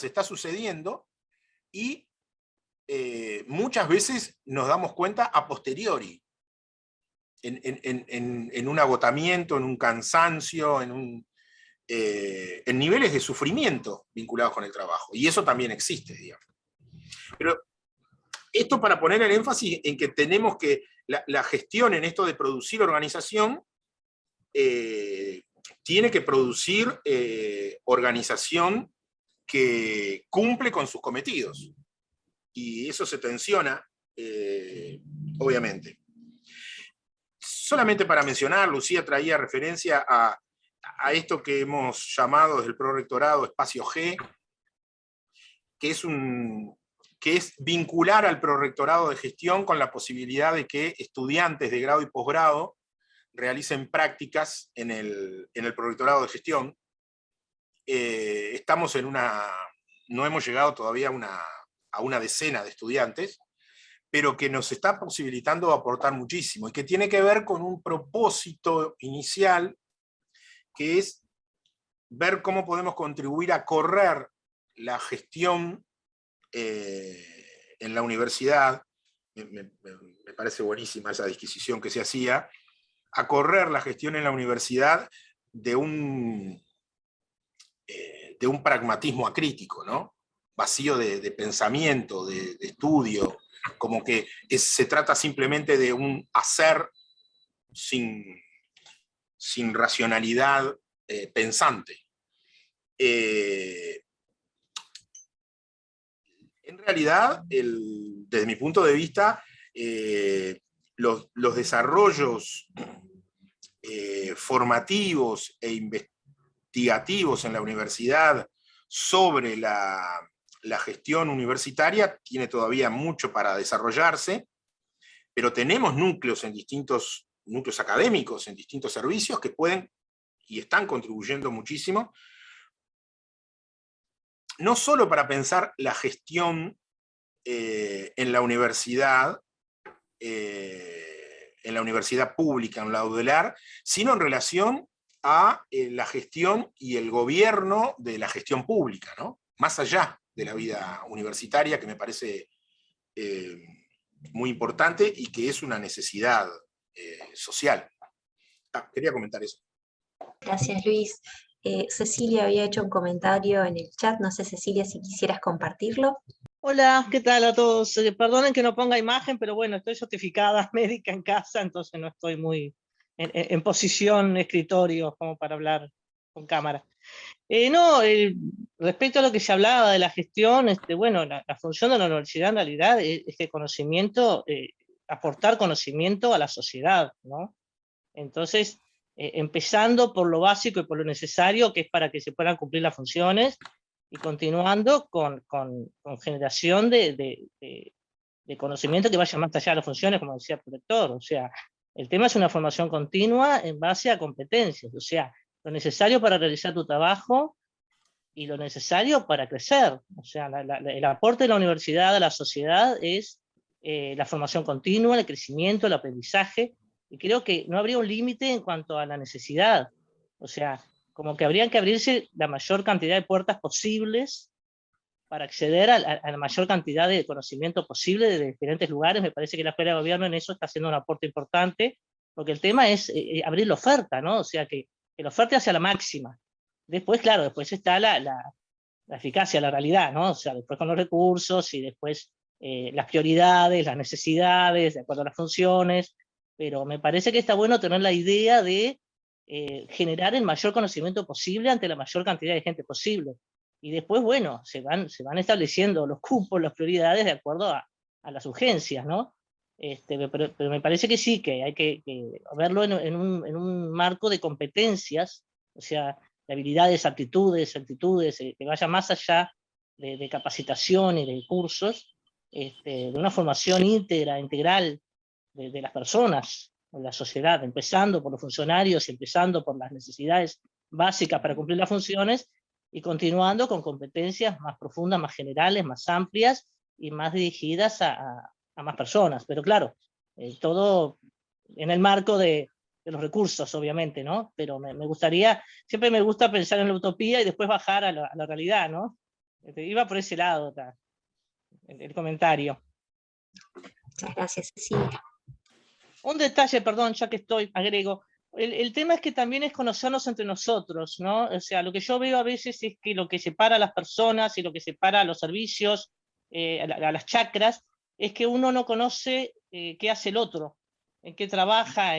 está sucediendo, y muchas veces nos damos cuenta a posteriori, en un agotamiento, en un cansancio, en niveles de sufrimiento vinculados con el trabajo. Y eso también existe, digamos. Pero esto para poner el énfasis en que tenemos que, la gestión en esto de producir organización, tiene que producir organización que cumple con sus cometidos. Y eso se tensiona, obviamente. Solamente para mencionar, Lucía traía referencia a esto que hemos llamado desde el Prorectorado Espacio G, que es vincular al Prorectorado de Gestión con la posibilidad de que estudiantes de grado y posgrado realicen prácticas en el Prorectorado de Gestión. Estamos no hemos llegado todavía a una decena de estudiantes, pero que nos está posibilitando aportar muchísimo, y que tiene que ver con un propósito inicial, que es ver cómo podemos contribuir a correr la gestión en la universidad. Me parece buenísima esa disquisición que se hacía, a correr la gestión en la universidad de un pragmatismo acrítico, ¿no? Vacío de pensamiento, de estudio, como que se trata simplemente de un hacer sin racionalidad pensante. En realidad, desde mi punto de vista, los desarrollos formativos e investigativos en la universidad sobre la gestión universitaria tiene todavía mucho para desarrollarse, pero tenemos núcleos académicos en distintos servicios que pueden y están contribuyendo muchísimo, no solo para pensar la gestión en la universidad pública, en la UDELAR, sino en relación a la gestión y el gobierno de la gestión pública, ¿no? Más allá de la vida universitaria, que me parece muy importante y que es una necesidad social. Quería comentar eso. Gracias, Luis. Cecilia había hecho un comentario en el chat, no sé, Cecilia, si quisieras compartirlo. Hola, ¿qué tal a todos? Perdonen que no ponga imagen, pero bueno, estoy certificada médica en casa, entonces no estoy muy en posición escritorio como para hablar con cámara. Respecto a lo que se hablaba de la gestión, bueno, la función de la universidad en realidad es que conocimiento, aportar conocimiento a la sociedad, ¿no? Entonces, empezando por lo básico y por lo necesario, que es para que se puedan cumplir las funciones, y continuando con generación de conocimiento que vaya más allá de las funciones, como decía el profesor. O sea, el tema es una formación continua en base a competencias, o sea, lo necesario para realizar tu trabajo y lo necesario para crecer. O sea, el aporte de la universidad a la sociedad es la formación continua, el crecimiento, el aprendizaje, y creo que no habría un límite en cuanto a la necesidad. O sea, como que habrían que abrirse la mayor cantidad de puertas posibles para acceder a la mayor cantidad de conocimiento posible de diferentes lugares. Me parece que la Escuela de Gobierno en eso está haciendo un aporte importante, porque el tema es abrir la oferta, ¿no? O sea, que la oferta sea la máxima. Después, claro, después está la eficacia, la realidad, ¿no? O sea, después con los recursos y después las prioridades, las necesidades, de acuerdo a las funciones, pero me parece que está bueno tener la idea de generar el mayor conocimiento posible ante la mayor cantidad de gente posible. Y después, bueno, se van estableciendo los cupos, las prioridades de acuerdo a las urgencias, ¿no? Pero me parece que sí, que hay que verlo en un marco de competencias, o sea, de habilidades, actitudes, que vaya más allá de capacitación y de cursos, de una formación integral de las personas, de la sociedad, empezando por los funcionarios, empezando por las necesidades básicas para cumplir las funciones, y continuando con competencias más profundas, más generales, más amplias y más dirigidas a más personas. Pero claro, todo en el marco de los recursos, obviamente, ¿no? Pero me gustaría, siempre me gusta pensar en la utopía y después bajar a la realidad, ¿no? Iba por ese lado el comentario. Muchas gracias, Cecilia. Un detalle, perdón, ya que estoy, agrego. El tema es que también es conocernos entre nosotros, ¿no? O sea, lo que yo veo a veces es que lo que separa a las personas y lo que separa a los servicios, a las chacras, es que uno no conoce qué hace el otro, en qué trabaja,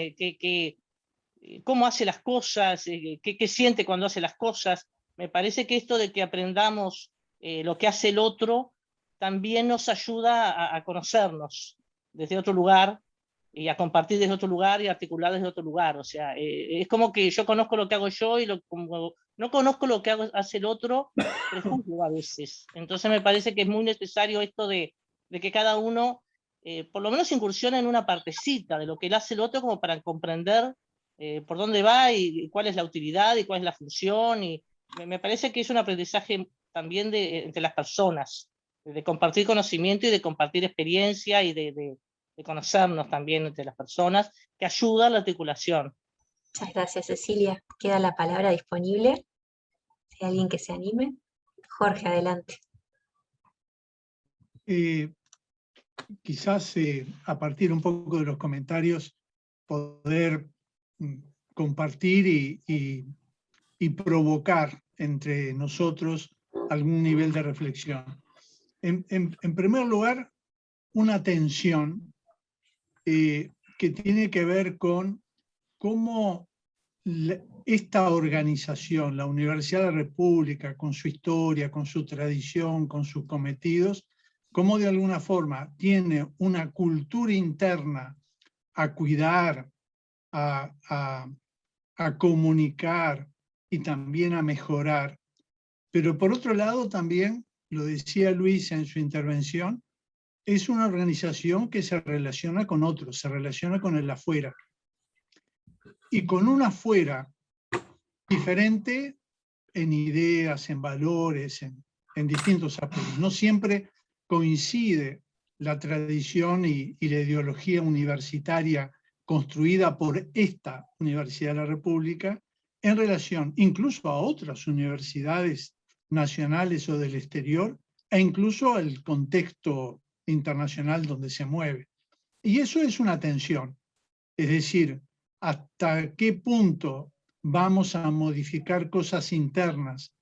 cómo hace las cosas, qué siente cuando hace las cosas. Me parece que esto de que aprendamos lo que hace el otro también nos ayuda a conocernos desde otro lugar, y a compartir desde otro lugar y articular desde otro lugar. O sea, es como que yo conozco lo que hago yo y como no conozco lo que hace el otro, prejuzgo a veces. Entonces me parece que es muy necesario esto de que cada uno por lo menos incursione en una partecita de lo que hace el otro, como para comprender por dónde va y cuál es la utilidad y cuál es la función. Y me parece que es un aprendizaje también entre las personas, de compartir conocimiento y de compartir experiencia y de conocernos también entre las personas, que ayuda a la articulación. Muchas gracias, Cecilia. Queda la palabra disponible. Si hay alguien que se anime. Jorge, adelante. Quizás a partir un poco de los comentarios poder compartir y provocar entre nosotros algún nivel de reflexión. En primer lugar, una tensión que tiene que ver con cómo esta organización, la Universidad de la República, con su historia, con su tradición, con sus cometidos, cómo de alguna forma tiene una cultura interna a cuidar, a comunicar y también a mejorar. Pero por otro lado también, lo decía Luis en su intervención, es una organización que se relaciona con otros, se relaciona con el afuera. Y con un afuera diferente en ideas, en valores, en distintos aspectos. No siempre coincide la tradición y la ideología universitaria construida por esta Universidad de la República en relación incluso a otras universidades nacionales o del exterior, e incluso al contexto internacional donde se mueve. Y eso es una tensión. Es decir, hasta qué punto vamos a modificar cosas internas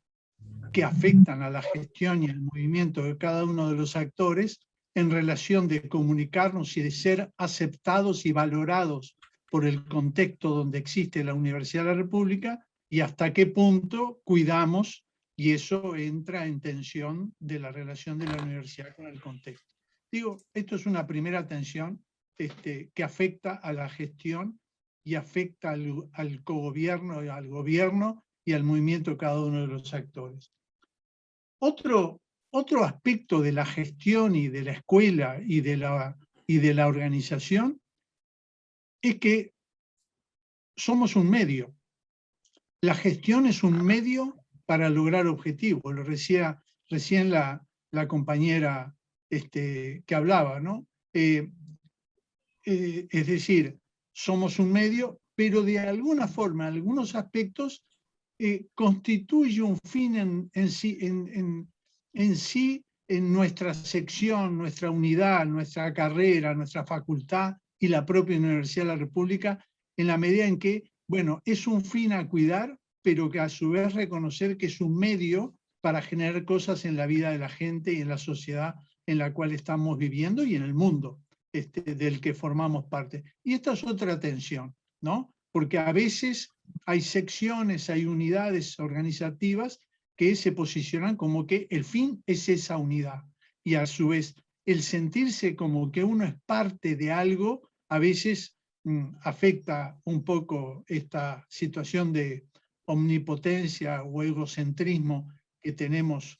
que afectan a la gestión y el movimiento de cada uno de los actores en relación de comunicarnos y de ser aceptados y valorados por el contexto donde existe la Universidad de la República, y hasta qué punto cuidamos, y eso entra en tensión de la relación de la universidad con el contexto. Digo, esto es una primera tensión que afecta a la gestión y afecta al cogobierno, al gobierno y al movimiento de cada uno de los actores. Otro aspecto de la gestión y de la escuela y de la organización es que somos un medio. La gestión es un medio para lograr objetivos. Lo decía recién la compañera que hablaba, ¿no? Es decir, somos un medio, pero de alguna forma, en algunos aspectos, constituye un fin en sí, en nuestra sección, nuestra unidad, nuestra carrera, nuestra facultad y la propia Universidad de la República, en la medida en que, bueno, es un fin a cuidar, pero que a su vez reconocer que es un medio para generar cosas en la vida de la gente y en la sociedad en la cual estamos viviendo y en el mundo del que formamos parte. Y esta es otra tensión, ¿no? Porque a veces hay secciones, hay unidades organizativas que se posicionan como que el fin es esa unidad. Y a su vez, el sentirse como que uno es parte de algo, a veces afecta un poco esta situación de omnipotencia o egocentrismo que tenemos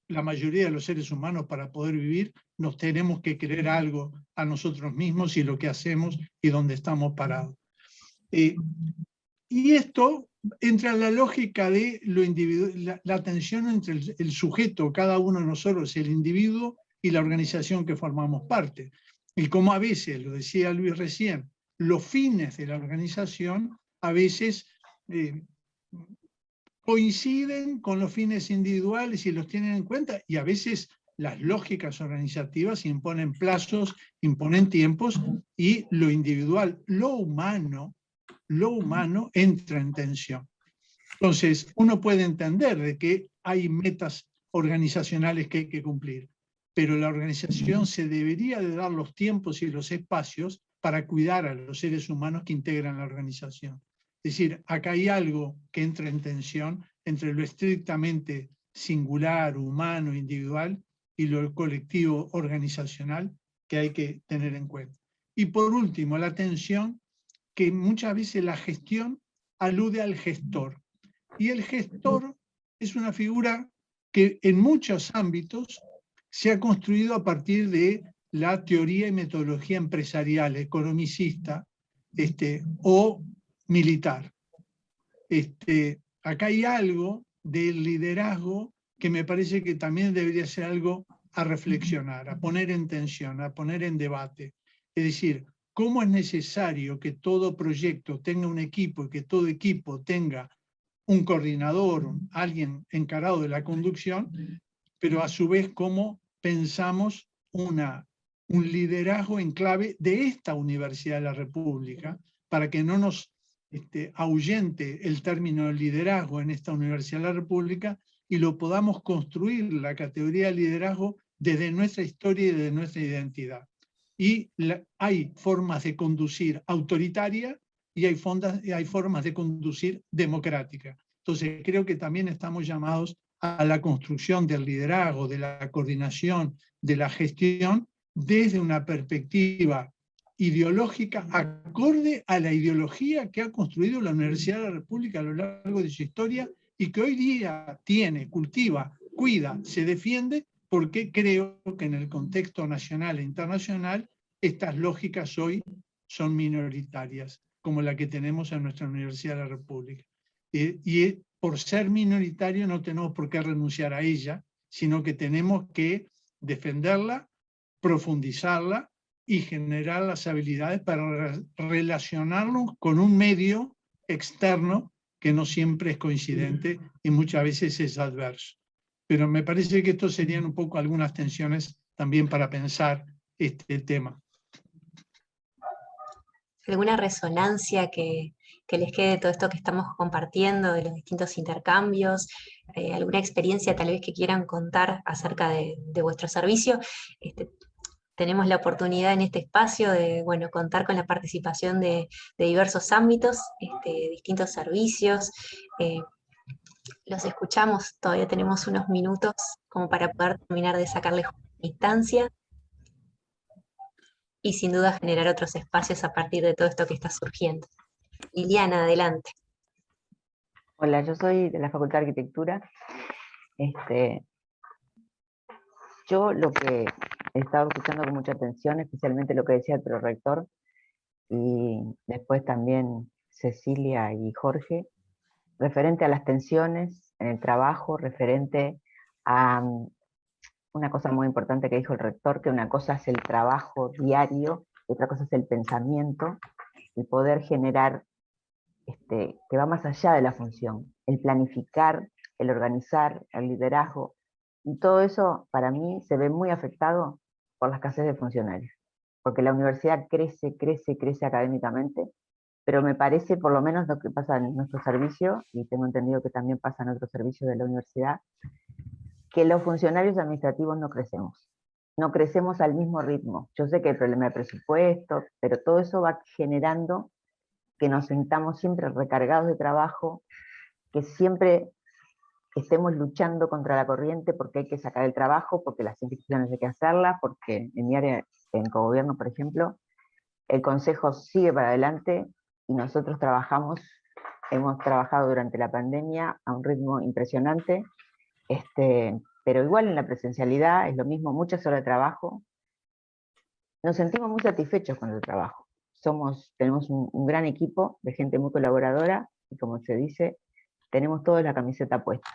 la mayoría de los seres humanos para poder vivir. Nos tenemos que creer algo a nosotros mismos y lo que hacemos y dónde estamos parados. Y esto entra en la lógica de lo individual, la tensión entre el sujeto, cada uno de nosotros, el individuo y la organización que formamos parte. Y como a veces, lo decía Luis recién, los fines de la organización a veces coinciden con los fines individuales y los tienen en cuenta, y a veces las lógicas organizativas imponen plazos, imponen tiempos, y lo individual, lo humano entra en tensión. Entonces, uno puede entender de que hay metas organizacionales que hay que cumplir, pero la organización se debería de dar los tiempos y los espacios para cuidar a los seres humanos que integran la organización. Es decir, acá hay algo que entra en tensión entre lo estrictamente singular, humano, individual, y lo colectivo organizacional que hay que tener en cuenta. Y por último, la atención, que muchas veces la gestión alude al gestor. Y el gestor es una figura que en muchos ámbitos se ha construido a partir de la teoría y metodología empresarial, economicista o militar. Acá hay algo del liderazgo que me parece que también debería ser algo a reflexionar, a poner en tensión, a poner en debate. Es decir, cómo es necesario que todo proyecto tenga un equipo y que todo equipo tenga un coordinador, alguien encargado de la conducción, pero a su vez cómo pensamos un liderazgo en clave de esta Universidad de la República, para que no nos ahuyente el término liderazgo en esta Universidad de la República y lo podamos construir, la categoría de liderazgo, desde nuestra historia y desde nuestra identidad. Y hay formas de conducir autoritarias y hay formas de conducir democráticas. Entonces creo que también estamos llamados a la construcción del liderazgo, de la coordinación, de la gestión, desde una perspectiva ideológica acorde a la ideología que ha construido la Universidad de la República a lo largo de su historia y que hoy día tiene, cultiva, cuida, se defiende, porque creo que en el contexto nacional e internacional estas lógicas hoy son minoritarias, como la que tenemos en nuestra Universidad de la República. Y por ser minoritario no tenemos por qué renunciar a ella, sino que tenemos que defenderla, profundizarla y generar las habilidades para relacionarnos con un medio externo que no siempre es coincidente y muchas veces es adverso. Pero me parece que estos serían un poco algunas tensiones también para pensar este tema. ¿Alguna resonancia que les quede de todo esto que estamos compartiendo, de los distintos intercambios? ¿Alguna experiencia tal vez que quieran contar acerca de vuestro servicio? Tenemos la oportunidad en este espacio de contar con la participación de diversos ámbitos, distintos servicios. Los escuchamos, todavía tenemos unos minutos como para poder terminar de sacarles una instancia y sin duda generar otros espacios a partir de todo esto que está surgiendo. Liliana, adelante. Hola, yo soy de la Facultad de Arquitectura. Yo lo que he estado escuchando con mucha atención, especialmente lo que decía el prorector, y después también Cecilia y Jorge, referente a las tensiones en el trabajo, referente a una cosa muy importante que dijo el rector, que una cosa es el trabajo diario, y otra cosa es el pensamiento, el poder generar, que va más allá de la función, el planificar, el organizar, el liderazgo, y todo eso para mí se ve muy afectado por la escasez de funcionarios, porque la universidad crece académicamente, pero me parece, por lo menos lo que pasa en nuestro servicio, y tengo entendido que también pasa en otros servicios de la universidad, que los funcionarios administrativos no crecemos al mismo ritmo. Yo sé que hay problema de presupuesto, pero todo eso va generando que nos sintamos siempre recargados de trabajo, que siempre estemos luchando contra la corriente porque hay que sacar el trabajo, porque las instituciones hay que hacerlas, porque en mi área, en cogobierno, por ejemplo, el consejo sigue para adelante y nosotros hemos trabajado durante la pandemia a un ritmo impresionante, pero igual en la presencialidad es lo mismo, muchas horas de trabajo. Nos sentimos muy satisfechos con el trabajo. Tenemos un gran equipo de gente muy colaboradora y, como se dice, tenemos todos la camiseta puesta.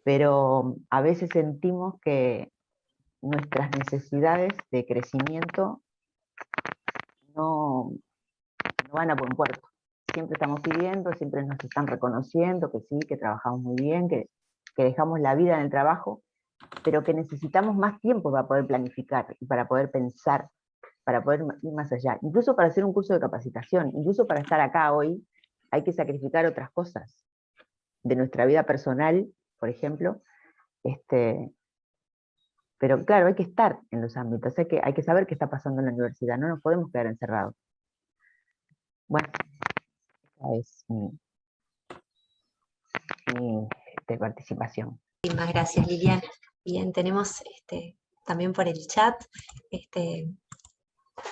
Pero a veces sentimos que nuestras necesidades de crecimiento no van a buen puerto. Siempre estamos pidiendo, siempre nos están reconociendo que sí, que trabajamos muy bien, que dejamos la vida en el trabajo, pero que necesitamos más tiempo para poder planificar y para poder pensar, para poder ir más allá. Incluso para hacer un curso de capacitación, incluso para estar acá hoy, hay que sacrificar otras cosas de nuestra vida personal, por ejemplo. Pero claro, hay que estar en los ámbitos, hay que saber qué está pasando en la universidad, no nos podemos quedar encerrados. Bueno, esa es mi participación. Muchísimas gracias, Liliana. Bien, tenemos también por el chat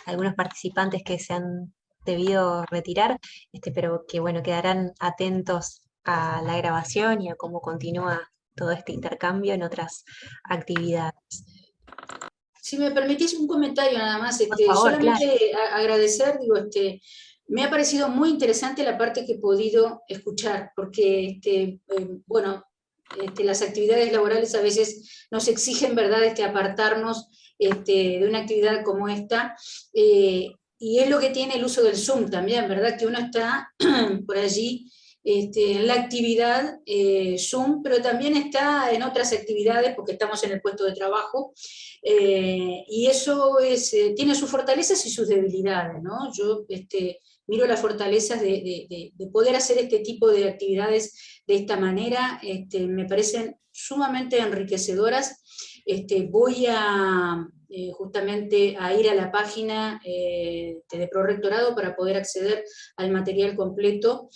algunos participantes que se han debido retirar, pero que bueno, quedarán atentos a la grabación y a cómo continúa todo este intercambio en otras actividades. Si me permitís un comentario nada más, Por favor, solamente agradecer, digo, me ha parecido muy interesante la parte que he podido escuchar, porque, bueno, las actividades laborales a veces nos exigen, ¿verdad?, apartarnos de una actividad como esta, y es lo que tiene el uso del Zoom también, ¿verdad?, que uno está por allí en la actividad Zoom, pero también está en otras actividades porque estamos en el puesto de trabajo, y eso tiene sus fortalezas y sus debilidades, ¿no? Yo miro las fortalezas de poder hacer este tipo de actividades de esta manera, me parecen sumamente enriquecedoras. Voy a justamente a ir a la página de Prorrectorado para poder acceder al material completo,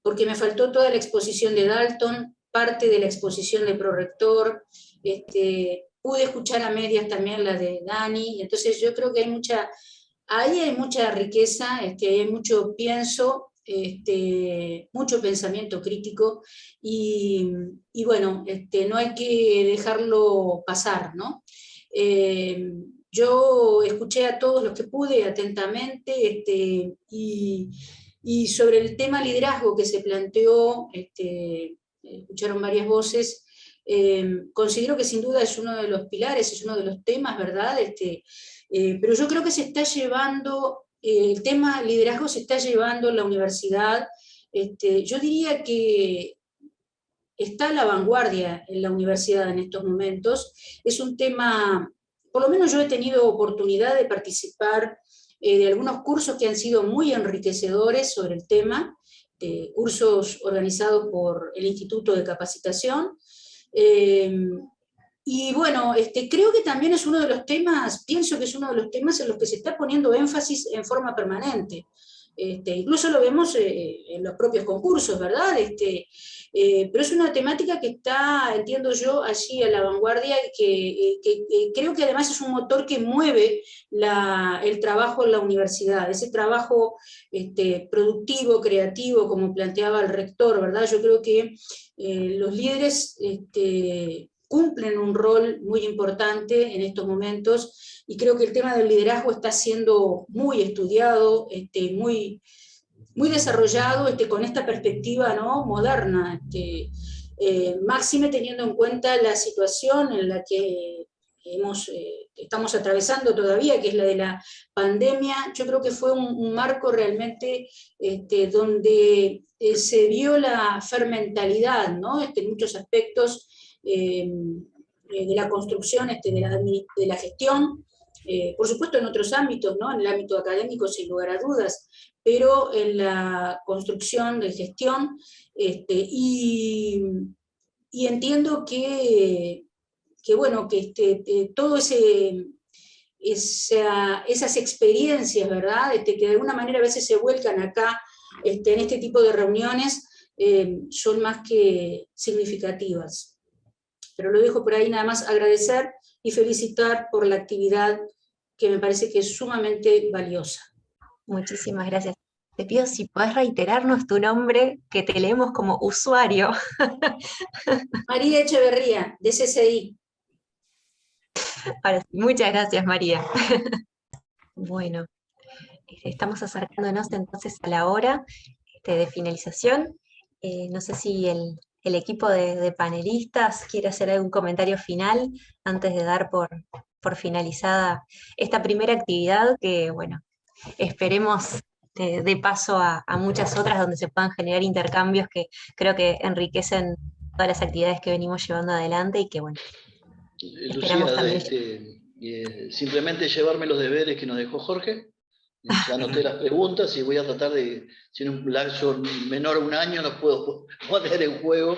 porque me faltó toda la exposición de Dalton, parte de la exposición de Prorrector, pude escuchar a medias también la de Dani, entonces yo creo que ahí hay mucha riqueza, hay mucho mucho pensamiento crítico, y bueno, no hay que dejarlo pasar, ¿no? Yo escuché a todos los que pude atentamente, y sobre el tema liderazgo que se planteó, escucharon varias voces. Considero que sin duda es uno de los pilares, es uno de los temas, ¿verdad? Pero yo creo que se está llevando, el tema liderazgo se está llevando en la universidad. Yo diría que está a la vanguardia en la universidad en estos momentos. Es un tema, por lo menos yo he tenido oportunidad de participar de algunos cursos que han sido muy enriquecedores sobre el tema, cursos organizados por el Instituto de Capacitación. Y bueno, creo que también es uno de los temas, pienso que es uno de los temas en los que se está poniendo énfasis en forma permanente. Incluso lo vemos en los propios concursos, ¿verdad? Pero es una temática que está, entiendo yo, allí a la vanguardia, que creo que además es un motor que mueve el trabajo en la universidad, ese trabajo productivo, creativo, como planteaba el rector, ¿verdad? Yo creo que los líderes cumplen un rol muy importante en estos momentos, y creo que el tema del liderazgo está siendo muy estudiado, muy desarrollado, con esta perspectiva, ¿no?, moderna, máxime teniendo en cuenta la situación en la que estamos atravesando todavía, que es la de la pandemia. Yo creo que fue un marco realmente donde se vio la fermentalidad, ¿no?, en muchos aspectos de la construcción, de la gestión, por supuesto en otros ámbitos, ¿no?, en el ámbito académico sin lugar a dudas, pero en la construcción de gestión, y entiendo que bueno, que todo esas experiencias, ¿verdad?, que de alguna manera a veces se vuelcan acá, en este tipo de reuniones, son más que significativas. Pero lo dejo por ahí, nada más agradecer y felicitar por la actividad, que me parece que es sumamente valiosa. Muchísimas gracias. Te pido si podés reiterarnos tu nombre, que te leemos como usuario. María Echeverría, de CCI. Ahora sí, muchas gracias, María. Bueno, estamos acercándonos entonces a la hora de finalización. No sé si el equipo de panelistas quiere hacer algún comentario final antes de dar por finalizada esta primera actividad, que bueno, esperemos de paso a muchas otras donde se puedan generar intercambios que creo que enriquecen todas las actividades que venimos llevando adelante, y que bueno, esperamos Lucía, también. simplemente llevarme los deberes que nos dejó Jorge. Ya anoté las preguntas y voy a tratar de, si en un lapso menor a un año, los puedo poner en juego.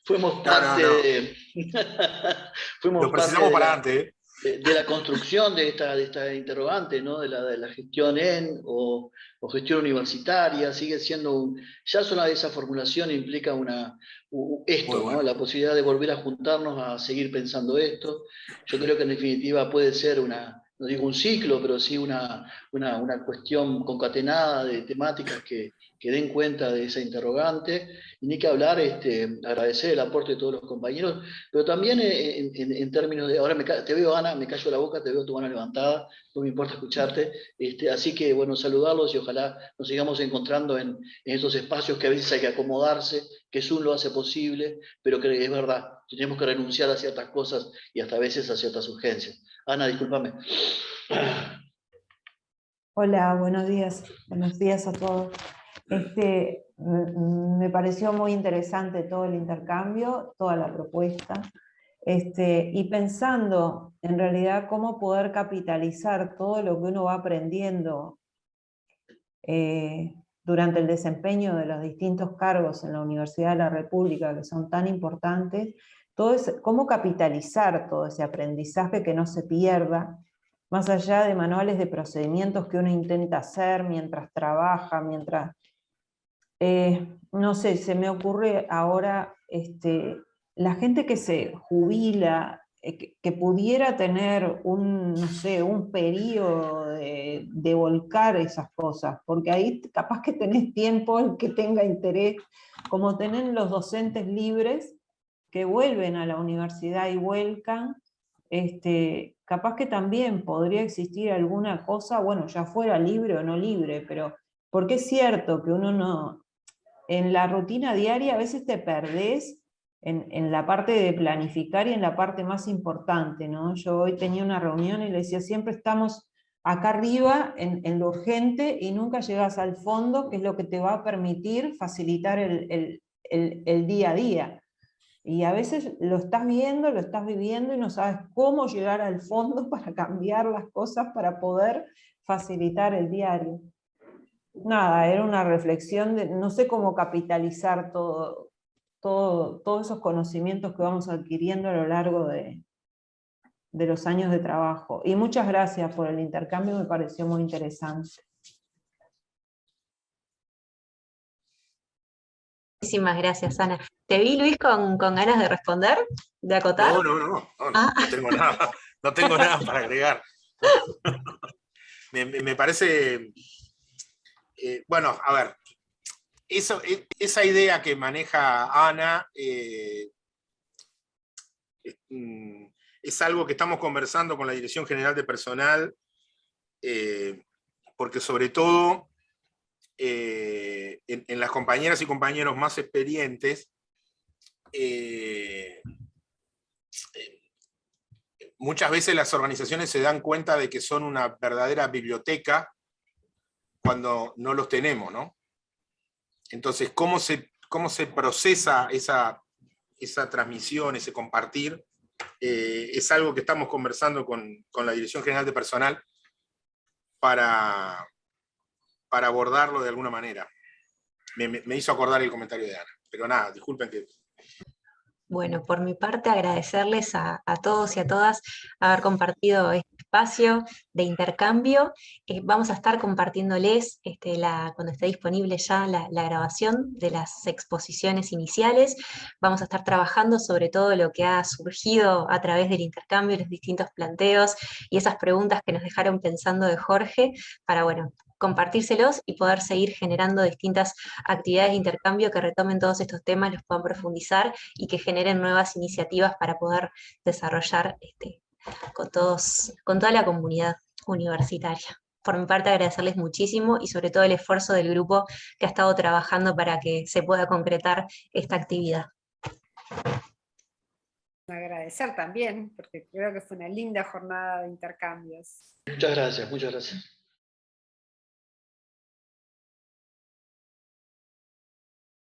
Fuimos parte de... Lo precisamos para antes, ¿eh? de la construcción de esta interrogante, ¿no? de la gestión o gestión universitaria, sigue siendo ya solo esa formulación implica esto, Bueno. ¿no? La posibilidad de volver a juntarnos a seguir pensando esto. Yo creo que en definitiva puede ser no digo un ciclo, pero sí una cuestión concatenada de temáticas que den cuenta de esa interrogante, y ni que hablar, agradecer el aporte de todos los compañeros, pero también en términos de, ahora te veo, Ana, me callo la boca, te veo tu mano levantada, no me importa escucharte, así que bueno, saludarlos y ojalá nos sigamos encontrando en esos espacios que a veces hay que acomodarse, que Zoom lo hace posible, pero que es verdad, tenemos que renunciar a ciertas cosas y hasta a veces a ciertas urgencias. Ana, discúlpame. Hola, buenos días. Buenos días a todos. Me pareció muy interesante todo el intercambio, toda la propuesta, y pensando en realidad cómo poder capitalizar todo lo que uno va aprendiendo durante el desempeño de los distintos cargos en la Universidad de la República, que son tan importantes, cómo capitalizar todo ese aprendizaje que no se pierda, más allá de manuales de procedimientos que uno intenta hacer mientras trabaja, no sé, se me ocurre ahora, la gente que se jubila, que pudiera tener no sé, un periodo de volcar esas cosas, porque ahí capaz que tenés tiempo, el que tenga interés, como tienen los docentes libres, que vuelven a la universidad y vuelcan, capaz que también podría existir alguna cosa, bueno, ya fuera libre o no libre, pero porque es cierto que uno no, en la rutina diaria a veces te perdés en la parte de planificar y en la parte más importante, ¿no? Yo hoy tenía una reunión y le decía, siempre estamos acá arriba en lo urgente y nunca llegas al fondo, que es lo que te va a permitir facilitar el día a día. Y a veces lo estás viendo, lo estás viviendo y no sabes cómo llegar al fondo para cambiar las cosas, para poder facilitar el diario. Nada, era una reflexión de no sé cómo capitalizar todos esos conocimientos que vamos adquiriendo a lo largo de los años de trabajo. Y muchas gracias por el intercambio, me pareció muy interesante. Muchísimas gracias, Ana. Te vi, Luis, con ganas de responder, de acotar. No tengo nada para agregar. Me parece, bueno, a ver, esa idea que maneja Ana es algo que estamos conversando con la Dirección General de Personal, porque sobre todo en las compañeras y compañeros más experientes, muchas veces las organizaciones se dan cuenta de que son una verdadera biblioteca cuando no los tenemos, ¿no? Entonces, ¿cómo se procesa esa transmisión, ese compartir? Es algo que estamos conversando con la Dirección General de Personal para abordarlo de alguna manera. Me hizo acordar el comentario de Ana, pero nada, disculpen que... Bueno, por mi parte agradecerles a todos y a todas haber compartido este espacio de intercambio. Vamos a estar compartiéndoles cuando esté disponible ya la grabación de las exposiciones iniciales. Vamos a estar trabajando sobre todo lo que ha surgido a través del intercambio, los distintos planteos y esas preguntas que nos dejaron pensando de Jorge, para, bueno, compartírselos y poder seguir generando distintas actividades de intercambio que retomen todos estos temas, los puedan profundizar y que generen nuevas iniciativas para poder desarrollar con toda la comunidad universitaria. Por mi parte, agradecerles muchísimo y sobre todo el esfuerzo del grupo que ha estado trabajando para que se pueda concretar esta actividad. Agradecer también, porque creo que fue una linda jornada de intercambios. Muchas gracias, muchas gracias.